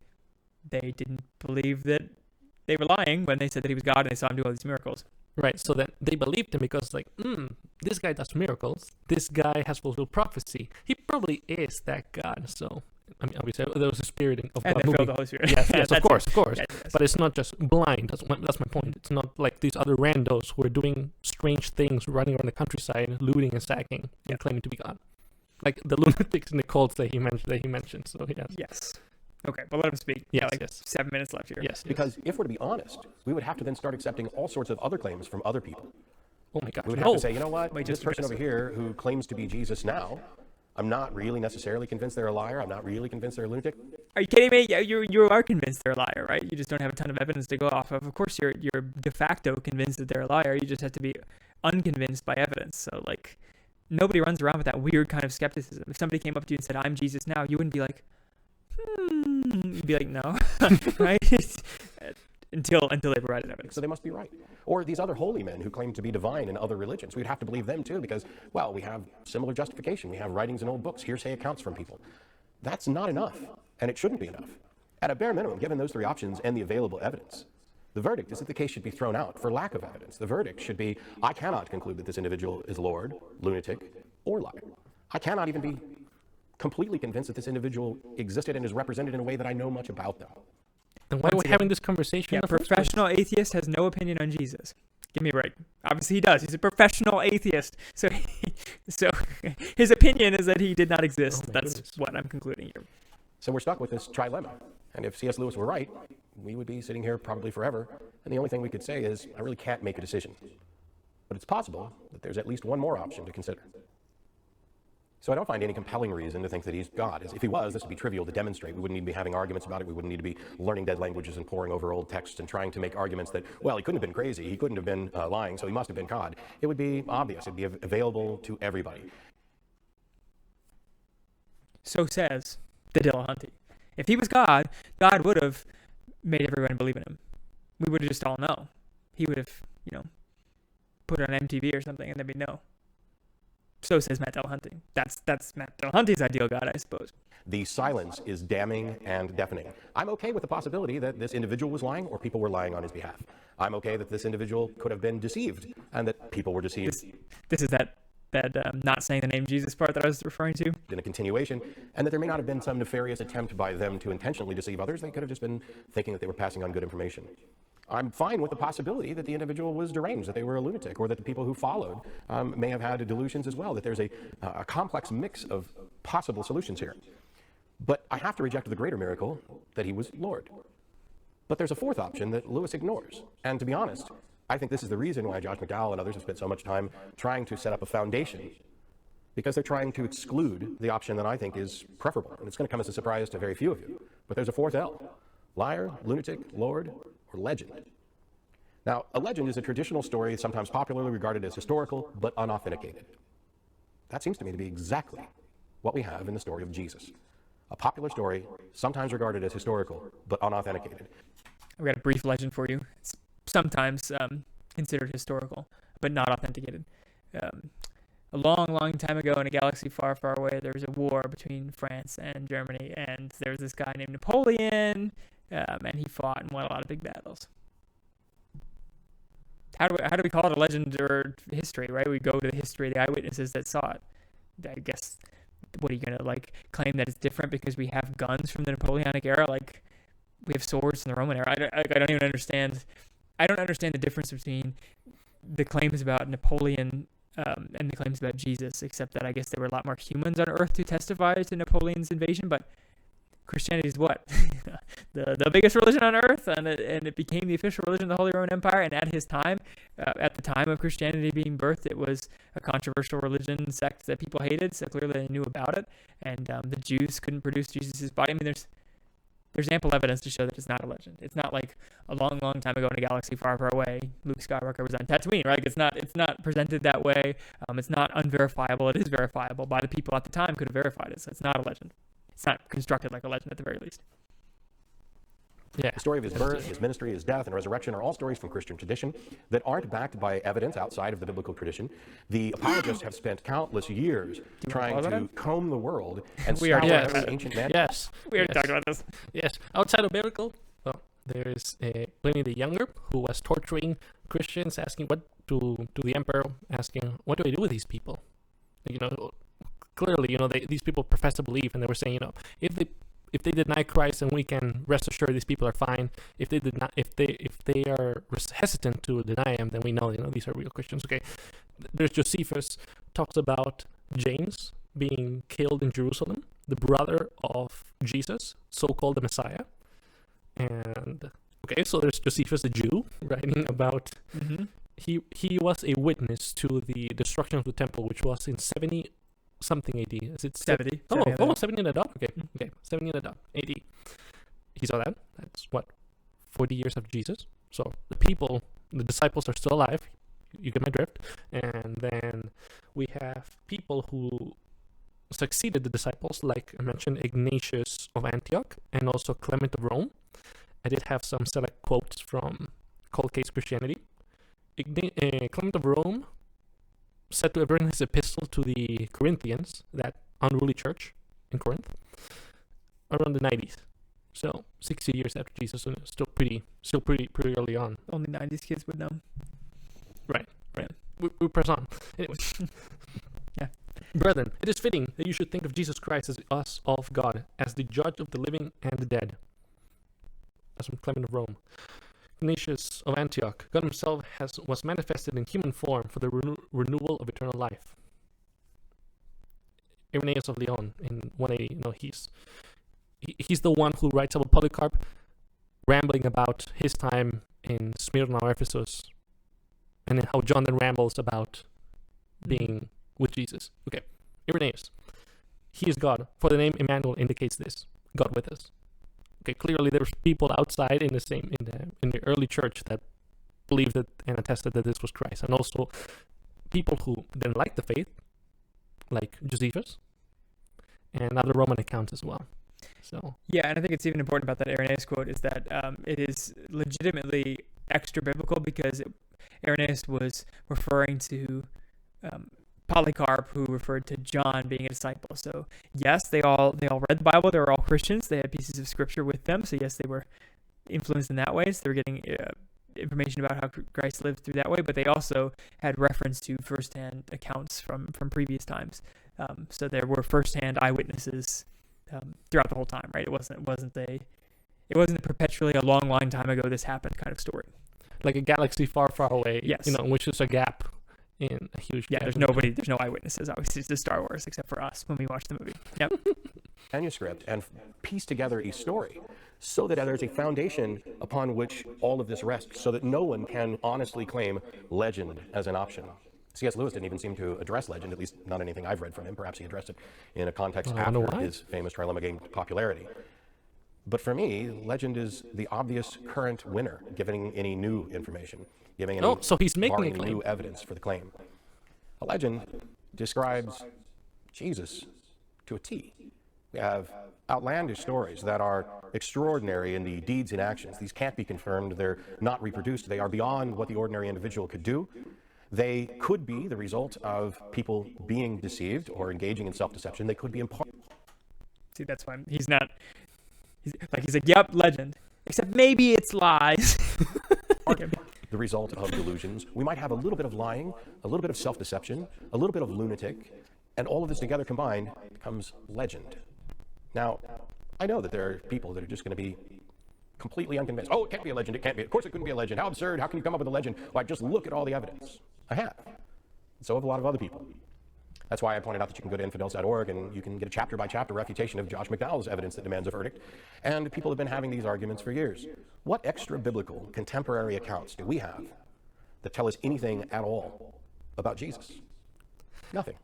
they didn't believe that they were lying when they said that he was God and they saw him do all these miracles. Right, so then they believed him because, this guy does miracles. This guy has fulfilled prophecy. He probably is that God. So, I mean, obviously, there was a spirit of God moving. The Holy Spirit. Yes, of course. Yes. But it's not just blind. That's my point. It's not like these other randos who are doing strange things, running around the countryside, looting and sacking, and claiming to be God. Like the lunatics and the cults that he mentioned. So, yes. Yes. Okay, but let him speak. Yes, 7 minutes left here. Yes. Because if we're to be honest, we would have to then start accepting all sorts of other claims from other people. Oh my gosh. We would have to say, you know what, this person over here who claims to be Jesus now, I'm not really necessarily convinced they're a liar. I'm not really convinced they're a lunatic. Are you kidding me? Yeah, you are convinced they're a liar, right? You just don't have a ton of evidence to go off of. Of course, you're de facto convinced that they're a liar. You just have to be unconvinced by evidence. So, nobody runs around with that weird kind of skepticism. If somebody came up to you and said, I'm Jesus now, you wouldn't be like, you'd be like, no, right? until they provided evidence. So they must be right. Or these other holy men who claim to be divine in other religions. We'd have to believe them too because, we have similar justification. We have writings in old books, hearsay accounts from people. That's not enough, and it shouldn't be enough. At a bare minimum, given those three options and the available evidence, The verdict is that the case should be thrown out for lack of evidence. The verdict should be, I cannot conclude that this individual is Lord, lunatic, or liar. I cannot even be completely convinced that this individual existed and is represented in a way that I know much about them. Then why are we having this conversation? Yeah, in the first professional atheist has no opinion on Jesus. Give me a break. Obviously he does. He's a professional atheist. So his opinion is that he did not exist. That's what I'm concluding here. So we're stuck with this trilemma. And if C.S. Lewis were right, we would be sitting here probably forever. And the only thing we could say is, I really can't make a decision. But it's possible that there's at least one more option to consider. So I don't find any compelling reason to think that he's God. If he was, this would be trivial to demonstrate. We wouldn't need to be having arguments about it. We wouldn't need to be learning dead languages and poring over old texts and trying to make arguments that, well, he couldn't have been crazy. He couldn't have been lying, so he must have been God. It would be obvious. It would be available to everybody. So says the Dillahunty. If he was God, God would have made everyone believe in him. We would have just all know. He would have, put it on MTV or something, and then we'd know. So says Matt Dillahunty. That's Matt Dillahunty's ideal God, I suppose. The silence is damning and deafening. I'm okay with the possibility that this individual was lying or people were lying on his behalf. I'm okay that this individual could have been deceived and that people were deceived. This is that not saying the name Jesus part that I was referring to. In a continuation, and that there may not have been some nefarious attempt by them to intentionally deceive others. They could have just been thinking that they were passing on good information. I'm fine with the possibility that the individual was deranged, that they were a lunatic, or that the people who followed may have had delusions as well, that there's a complex mix of possible solutions here. But I have to reject the greater miracle that he was Lord. But there's a fourth option that Lewis ignores. And to be honest, I think this is the reason why Josh McDowell and others have spent so much time trying to set up a foundation, because they're trying to exclude the option that I think is preferable. And it's going to come as a surprise to very few of you. But there's a fourth L: liar, lunatic, Lord, or legend. Now, a legend is a traditional story sometimes popularly regarded as historical but unauthenticated. That seems to me to be exactly what we have in the story of Jesus. A popular story, sometimes regarded as historical but unauthenticated. I've got a brief legend for you. It's sometimes considered historical but not authenticated. A long, long time ago in a galaxy far, far away, there was a war between France and Germany, and there was this guy named Napoleon, and he fought and won a lot of big battles. How do we call it a legend or history, right? We go to the history of the eyewitnesses that saw it. I guess, what are you going to, claim that it's different because we have guns from the Napoleonic era? We have swords from the Roman era. I don't even understand. I don't understand the difference between the claims about Napoleon and the claims about Jesus, except that I guess there were a lot more humans on Earth to testify to Napoleon's invasion, but Christianity is what? the biggest religion on earth, and it became the official religion of the Holy Roman Empire. And at his time, at the time of Christianity being birthed, it was a controversial religion sect that people hated. So clearly they knew about it, and the Jews couldn't produce Jesus' body. I mean, there's ample evidence to show that it's not a legend. It's not like a long, long time ago in a galaxy far, far away, Luke Skywalker was on Tatooine, right? It's not presented that way. It's not unverifiable. It is verifiable by the people at the time could have verified it. So it's not a legend. It's not constructed like a legend at the very least. Yeah. The story of his birth, his ministry, his death, and resurrection are all stories from Christian tradition that aren't backed by evidence outside of the biblical tradition. The apologists have spent countless years trying to comb the world and scour every ancient man. Yes. We already talked about this. Yes. Outside of biblical, well, there's Pliny the Younger who was torturing Christians, asking what to the emperor, asking, what do I do with these people? Clearly, these people profess to believe, and they were saying, if they deny Christ, then we can rest assured these people are fine. If they are hesitant to deny him, then we know, these are real Christians. Okay, there's Josephus talks about James being killed in Jerusalem, the brother of Jesus, so-called the Messiah. And okay, so there's Josephus the Jew writing about he was a witness to the destruction of the temple, which was in 70 something AD. Is it 70? 70 in the dot? Okay, 70 in the dot AD. He saw that. That's 40 years after Jesus. So the disciples are still alive. You get my drift. And then we have people who succeeded the disciples, like I mentioned, Ignatius of Antioch and also Clement of Rome. I did have some select quotes from Cold Case Christianity. Clement of Rome said to have written his epistle to the Corinthians, that unruly church in Corinth, around the 90s. So 60 years after Jesus, so still pretty early on. Only 90s kids would know. Right. We press on. Anyway. Yeah. Brethren, it is fitting that you should think of Jesus Christ as us of God, as the judge of the living and the dead. That's from Clement of Rome. Ignatius of Antioch, God himself was manifested in human form for the renewal of eternal life. Irenaeus of Lyon in 180, he's the one who writes about Polycarp rambling about his time in Smyrna or Ephesus, and then how John then rambles about being with Jesus. Okay, Irenaeus, he is God, for the name Emmanuel indicates this, God with us. Okay, clearly there's people outside in the early church that believed it and attested that this was Christ, and also people who didn't like the faith, like Josephus, and other Roman accounts as well. So yeah, and I think it's even important about that Irenaeus quote is that it is legitimately extra biblical, because Irenaeus was referring to Polycarp, who referred to John being a disciple. So yes, they all read the Bible. They were all Christians. They had pieces of scripture with them. So yes, they were influenced in that way. So they were getting information about how Christ lived through that way. But they also had reference to firsthand accounts from previous times. So there were firsthand eyewitnesses throughout the whole time, right? It wasn't a perpetually a long time ago this happened kind of story. Like a galaxy far, far away. Yes. Which is a gap in a huge. Yeah, there's no eyewitnesses, obviously, to Star Wars except for us when we watch the movie. Yep. Manuscript and piece together a story so that there's a foundation upon which all of this rests, so that no one can honestly claim legend as an option. C.S. Lewis didn't even seem to address legend, at least not anything I've read from him. Perhaps he addressed it in a context after his famous trilemma gained popularity. But for me, legend is the obvious current winner, giving any new information, giving any, so he's making barring a claim. new evidence for the claim. A legend describes Jesus to a T. We have outlandish stories that are extraordinary in the deeds and actions. These can't be confirmed. They're not reproduced. They are beyond what the ordinary individual could do. They could be the result of people being deceived or engaging in self-deception. They could be in part. See, that's why he's like, yep, legend. Except maybe it's lies. The result of delusions. We might have a little bit of lying, a little bit of self-deception, a little bit of lunatic, and all of this together combined becomes legend. Now, I know that there are people that are just going to be completely unconvinced. Oh, it can't be a legend. It can't be. Of course it couldn't be a legend. How absurd. How can you come up with a legend? Well, just look at all the evidence. I have. So have a lot of other people. That's why I pointed out that you can go to infidels.org and you can get a chapter-by-chapter refutation of Josh McDowell's evidence that demands a verdict. And people have been having these arguments for years. What extra-biblical contemporary accounts do we have that tell us anything at all about Jesus? Nothing.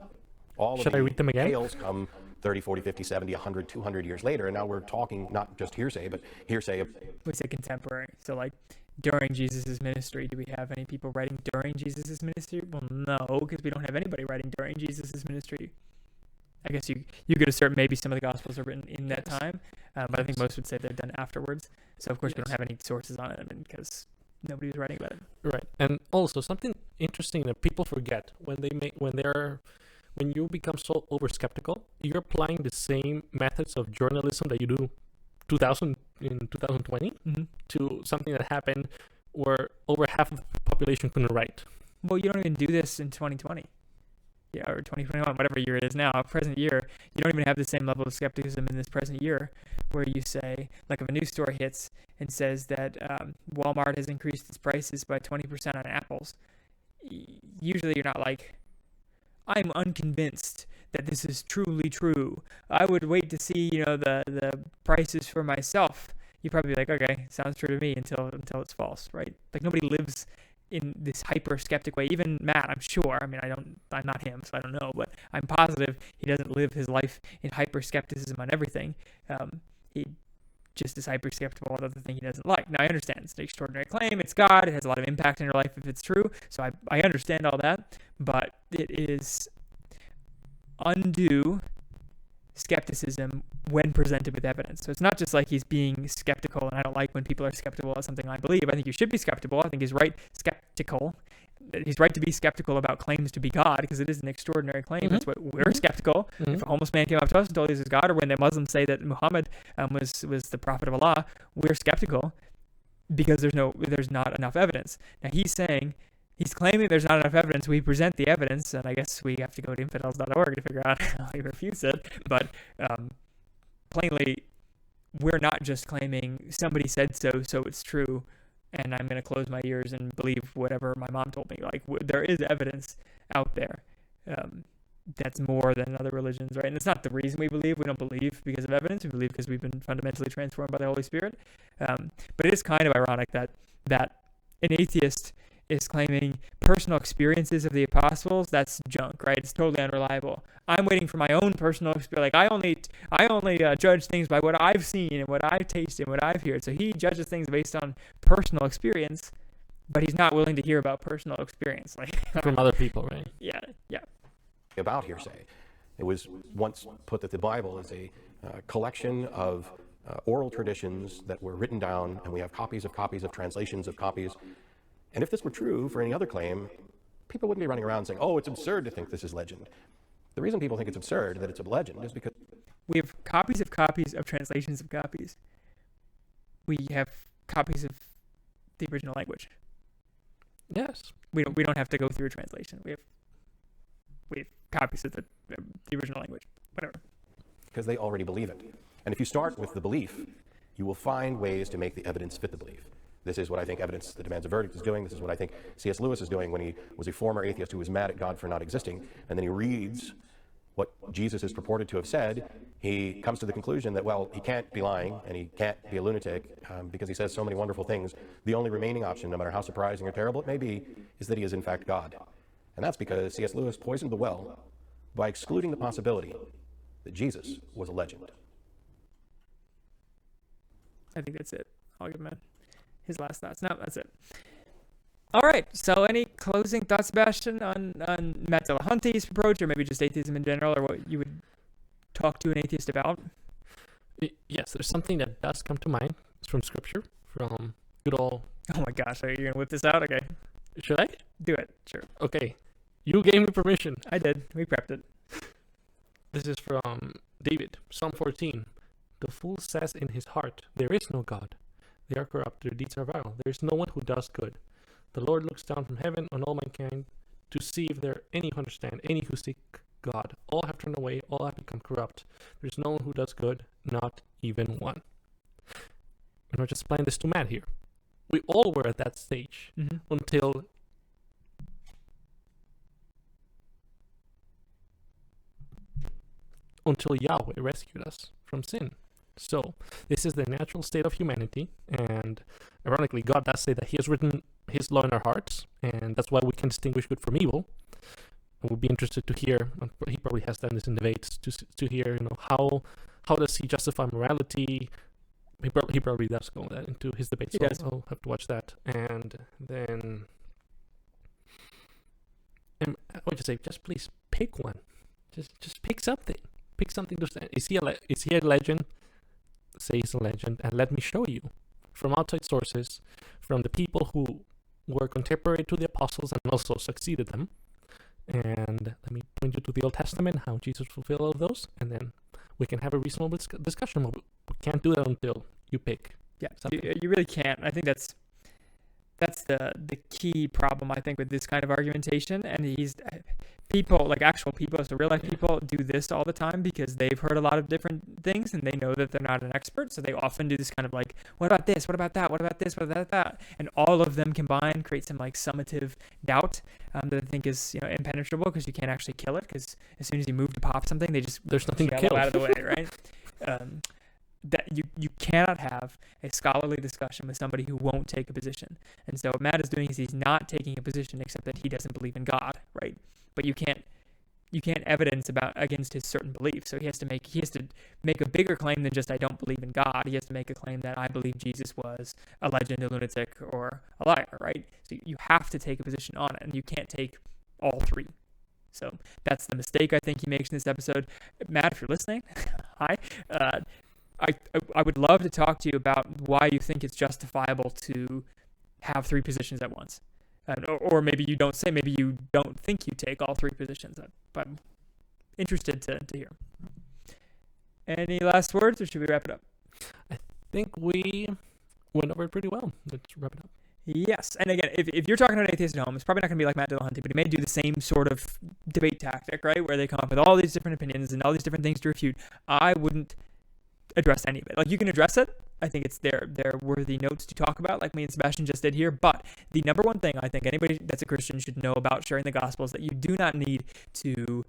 All Should I read them again? Tales come 30, 40, 50, 70, 100, 200 years later, and now we're talking not just hearsay, but hearsay of... We say contemporary. So like during Jesus' ministry, do we have any people writing during Jesus' ministry? Well, no, because we don't have anybody writing during Jesus' ministry. I guess you could assert maybe some of the Gospels are written in that time, but I think most would say they're done afterwards. So of course we don't have any sources on it, because nobody was writing about it. Right, and also something interesting that people forget when you become so over skeptical, you're applying the same methods of journalism that you do in 2020 to something that happened where over half of the population couldn't write. Well, you don't even do this in 2020. Yeah, or 2021, whatever year it is now, present year. You don't even have the same level of skepticism in this present year where you say, like if a news story hits and says that Walmart has increased its prices by 20% on apples, usually you're not like, I'm unconvinced that this is truly true. I would wait to see, the prices for myself. You'd probably be like, okay, sounds true to me until it's false, right? Like nobody lives in this hyper skeptic way. Even Matt, I'm sure. I mean, I'm not him, so I don't know, but I'm positive he doesn't live his life in hyper skepticism on everything. He just is hyper skeptical about the thing he doesn't like. Now I understand it's an extraordinary claim. It's God. It has a lot of impact in your life if it's true. So I understand all that, but it is undue skepticism when presented with evidence. So it's not just like he's being skeptical, and I don't like when people are skeptical of something I believe. I think you should be skeptical. I think he's right, skeptical. he's right to be skeptical about claims to be God, because it is an extraordinary claim. That's what we're skeptical. If a homeless man came up to us and told us he's God, or when the Muslims say that Muhammad was the prophet of Allah, we're skeptical because there's not enough evidence. Now he's claiming there's not enough evidence. We present the evidence, and I guess we have to go to infidels.org to figure out how he refutes it. But plainly, we're not just claiming somebody said so it's true, and I'm going to close my ears and believe whatever my mom told me. Like, there is evidence out there that's more than other religions, right? And it's not the reason we believe. We don't believe because of evidence. We believe because we've been fundamentally transformed by the Holy Spirit. But it is kind of ironic that an atheist is claiming personal experiences of the apostles. That's junk, right? It's totally unreliable. I'm waiting for my own personal experience. Like, I only judge things by what I've seen and what I've tasted and what I've heard. So he judges things based on personal experience, but he's not willing to hear about personal experience, like from other people, right? Yeah. About hearsay. It was once put that the Bible is a collection of oral traditions that were written down, and we have copies of translations of copies. And if this were true for any other claim, people wouldn't be running around saying, oh, it's absurd to think this is legend. The reason people think it's absurd that it's a legend is because we have copies of translations of copies. We have copies of the original language. Yes. We don't have to go through a translation. We have copies of the original language. Whatever. Because they already believe it. And if you start with the belief, you will find ways to make the evidence fit the belief. This is what I think Evidence That Demands a Verdict is doing. This is what I think C.S. Lewis is doing when he was a former atheist who was mad at God for not existing. And then he reads what Jesus is purported to have said. He comes to the conclusion that, well, he can't be lying and he can't be a lunatic because he says so many wonderful things. The only remaining option, no matter how surprising or terrible it may be, is that he is in fact God. And that's because C.S. Lewis poisoned the well by excluding the possibility that Jesus was a legend. I think that's it. I'll give him his last thoughts. No, that's it. All right. So any closing thoughts, Sebastian, on Matt Dillahunty's approach, or maybe just atheism in general, or what you would talk to an atheist about? Yes, there's something that does come to mind. It's from Scripture, from good old... Oh my gosh, are you going to whip this out? Okay. Should I? Do it. Sure. Okay. You gave me permission. I did. We prepped it. This is from David, Psalm 14. The fool says in his heart, there is no God. They are corrupt, their deeds are vile. There is no one who does good. The Lord looks down from heaven on all mankind to see if there are any who understand, any who seek God. All have turned away, all have become corrupt. There is no one who does good, not even one. I'm not just playing this to Matt here. We all were at that stage until Yahweh rescued us from sin. So, this is the natural state of humanity, and ironically, God does say that He has written His law in our hearts, and that's why we can distinguish good from evil. I would be interested to hear, he probably has done this in debates, to hear, how does He justify morality? He probably does go into his debates, so I'll have to watch that. And then, I would just say, just please pick one. Just pick something. Pick something to stand. Is he a legend? Say he's a legend, and let me show you from outside sources, from the people who were contemporary to the apostles and also succeeded them. And let me point you to the Old Testament, how Jesus fulfilled all of those, and then we can have a reasonable discussion. We can't do that until you pick. Yeah, you really can't. I think that's the key problem, I think, with this kind of argumentation. And people, like actual people, so real life people, do this all the time because they've heard a lot of different things and they know that they're not an expert. So they often do this kind of like, what about this? What about that? What about this? What about that? And all of them combined create some like summative doubt that I think is impenetrable, because you can't actually kill it, because as soon as you move to pop something, there's nothing to kill out of the way, right? That you cannot have a scholarly discussion with somebody who won't take a position. And so what Matt is doing is he's not taking a position, except that he doesn't believe in God, right? But you can't evidence against his certain beliefs. So he has to make a bigger claim than just I don't believe in God. He has to make a claim that I believe Jesus was a legend, a lunatic, or a liar, right? So you have to take a position on it, and you can't take all three. So that's the mistake I think he makes in this episode. Matt, if you're listening, hi. I would love to talk to you about why you think it's justifiable to have three positions at once. Or maybe you don't say, maybe you don't think you take all three positions. But I'm interested to hear. Any last words, or should we wrap it up? I think we went over it pretty well. Let's wrap it up. Yes, and again, if you're talking to an atheist at home, it's probably not going to be like Matt Dillahunty, but he may do the same sort of debate tactic, right, where they come up with all these different opinions and all these different things to refute. I wouldn't address any of it. Like, you can address it. I think it's their worthy notes to talk about, like me and Sebastian just did here. But the number one thing I think anybody that's a Christian should know about sharing the gospel is that you do not need to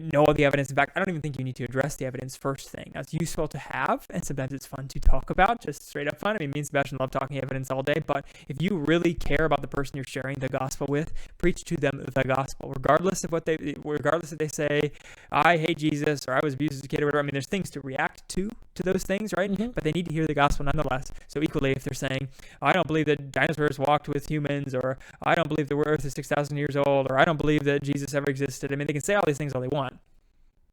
know all the evidence. In fact, I don't even think you need to address the evidence first thing. That's useful to have, and sometimes it's fun to talk about, just straight up fun. I mean, me and Sebastian love talking evidence all day, but if you really care about the person you're sharing the gospel with, preach to them the gospel, regardless if they say, I hate Jesus, or I was abused as a kid, or whatever. I mean, there's things to react to those things, right? Mm-hmm. But they need to hear the gospel nonetheless. So equally, if they're saying, I don't believe that dinosaurs walked with humans, or I don't believe the earth is 6,000 years old, or I don't believe that Jesus ever existed. I mean, they can say all these things all they want,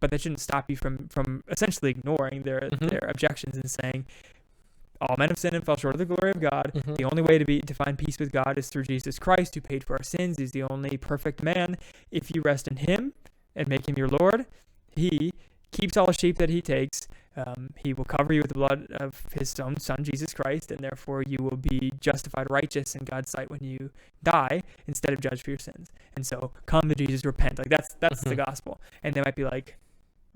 but that shouldn't stop you from essentially ignoring their objections and saying, all men have sinned and fell short of the glory of God. Mm-hmm. The only way to find peace with God is through Jesus Christ, who paid for our sins. He's the only perfect man. If you rest in him and make him your Lord, he keeps all the sheep that he takes. He will cover you with the blood of his own son, Jesus Christ, and therefore you will be justified righteous in God's sight when you die, instead of judged for your sins. And so come to Jesus, repent. Like, that's the gospel. And they might be like,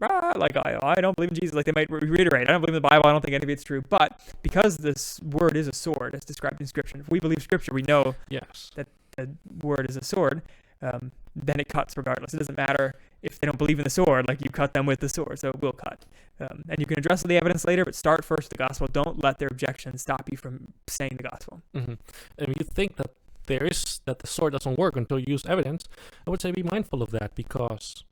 I don't believe in Jesus. Like, they might reiterate, I don't believe in the Bible. I don't think any of it's true. But because this word is a sword, as described in Scripture, if we believe Scripture, we know that the word is a sword. Then it cuts regardless. It doesn't matter if they don't believe in the sword, like, you cut them with the sword, so it will cut. And you can address the evidence later, but start first the gospel. Don't let their objections stop you from saying the gospel. Mm-hmm. And if you think that the sword doesn't work until you use evidence, I would say be mindful of that, because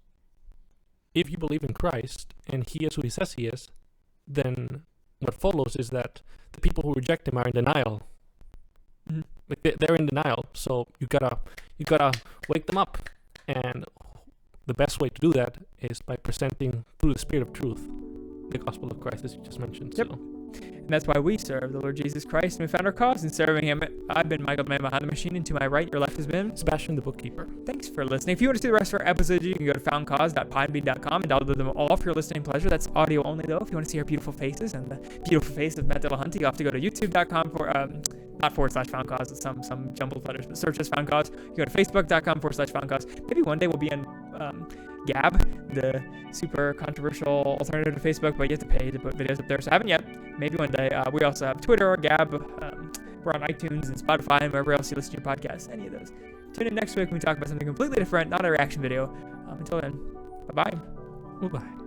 if you believe in Christ and he is who he says he is, then what follows is that the people who reject him are in denial. Mm-hmm. Like, they're in denial, so you gotta wake them up, and the best way to do that is by presenting through the Spirit of truth the gospel of Christ, as you just mentioned. Yep. So. And that's why we serve the Lord Jesus Christ, and we found our cause in serving him. I've been Michael, the man behind the machine, and to my right, your left has been Sebastian, the bookkeeper. Thanks for listening. If you want to see the rest of our episodes, you can go to foundcause.podbean.com and download them all for your listening pleasure. That's audio only, though. If you want to see our beautiful faces and the beautiful face of Matt Dillahunty, you'll have to go to youtube.com for not /foundcause, it's some jumbled letters, but search us foundcause. You go to facebook.com /foundcause. Maybe one day we'll be on Gab, the super controversial alternative to Facebook, but you have to pay to put videos up there, so I haven't yet. Maybe one day. We also have Twitter or Gab. We're on iTunes and Spotify and wherever else you listen to your podcasts, any of those. Tune in next week when we talk about something completely different, not a reaction video. Until then, bye-bye. Bye-bye.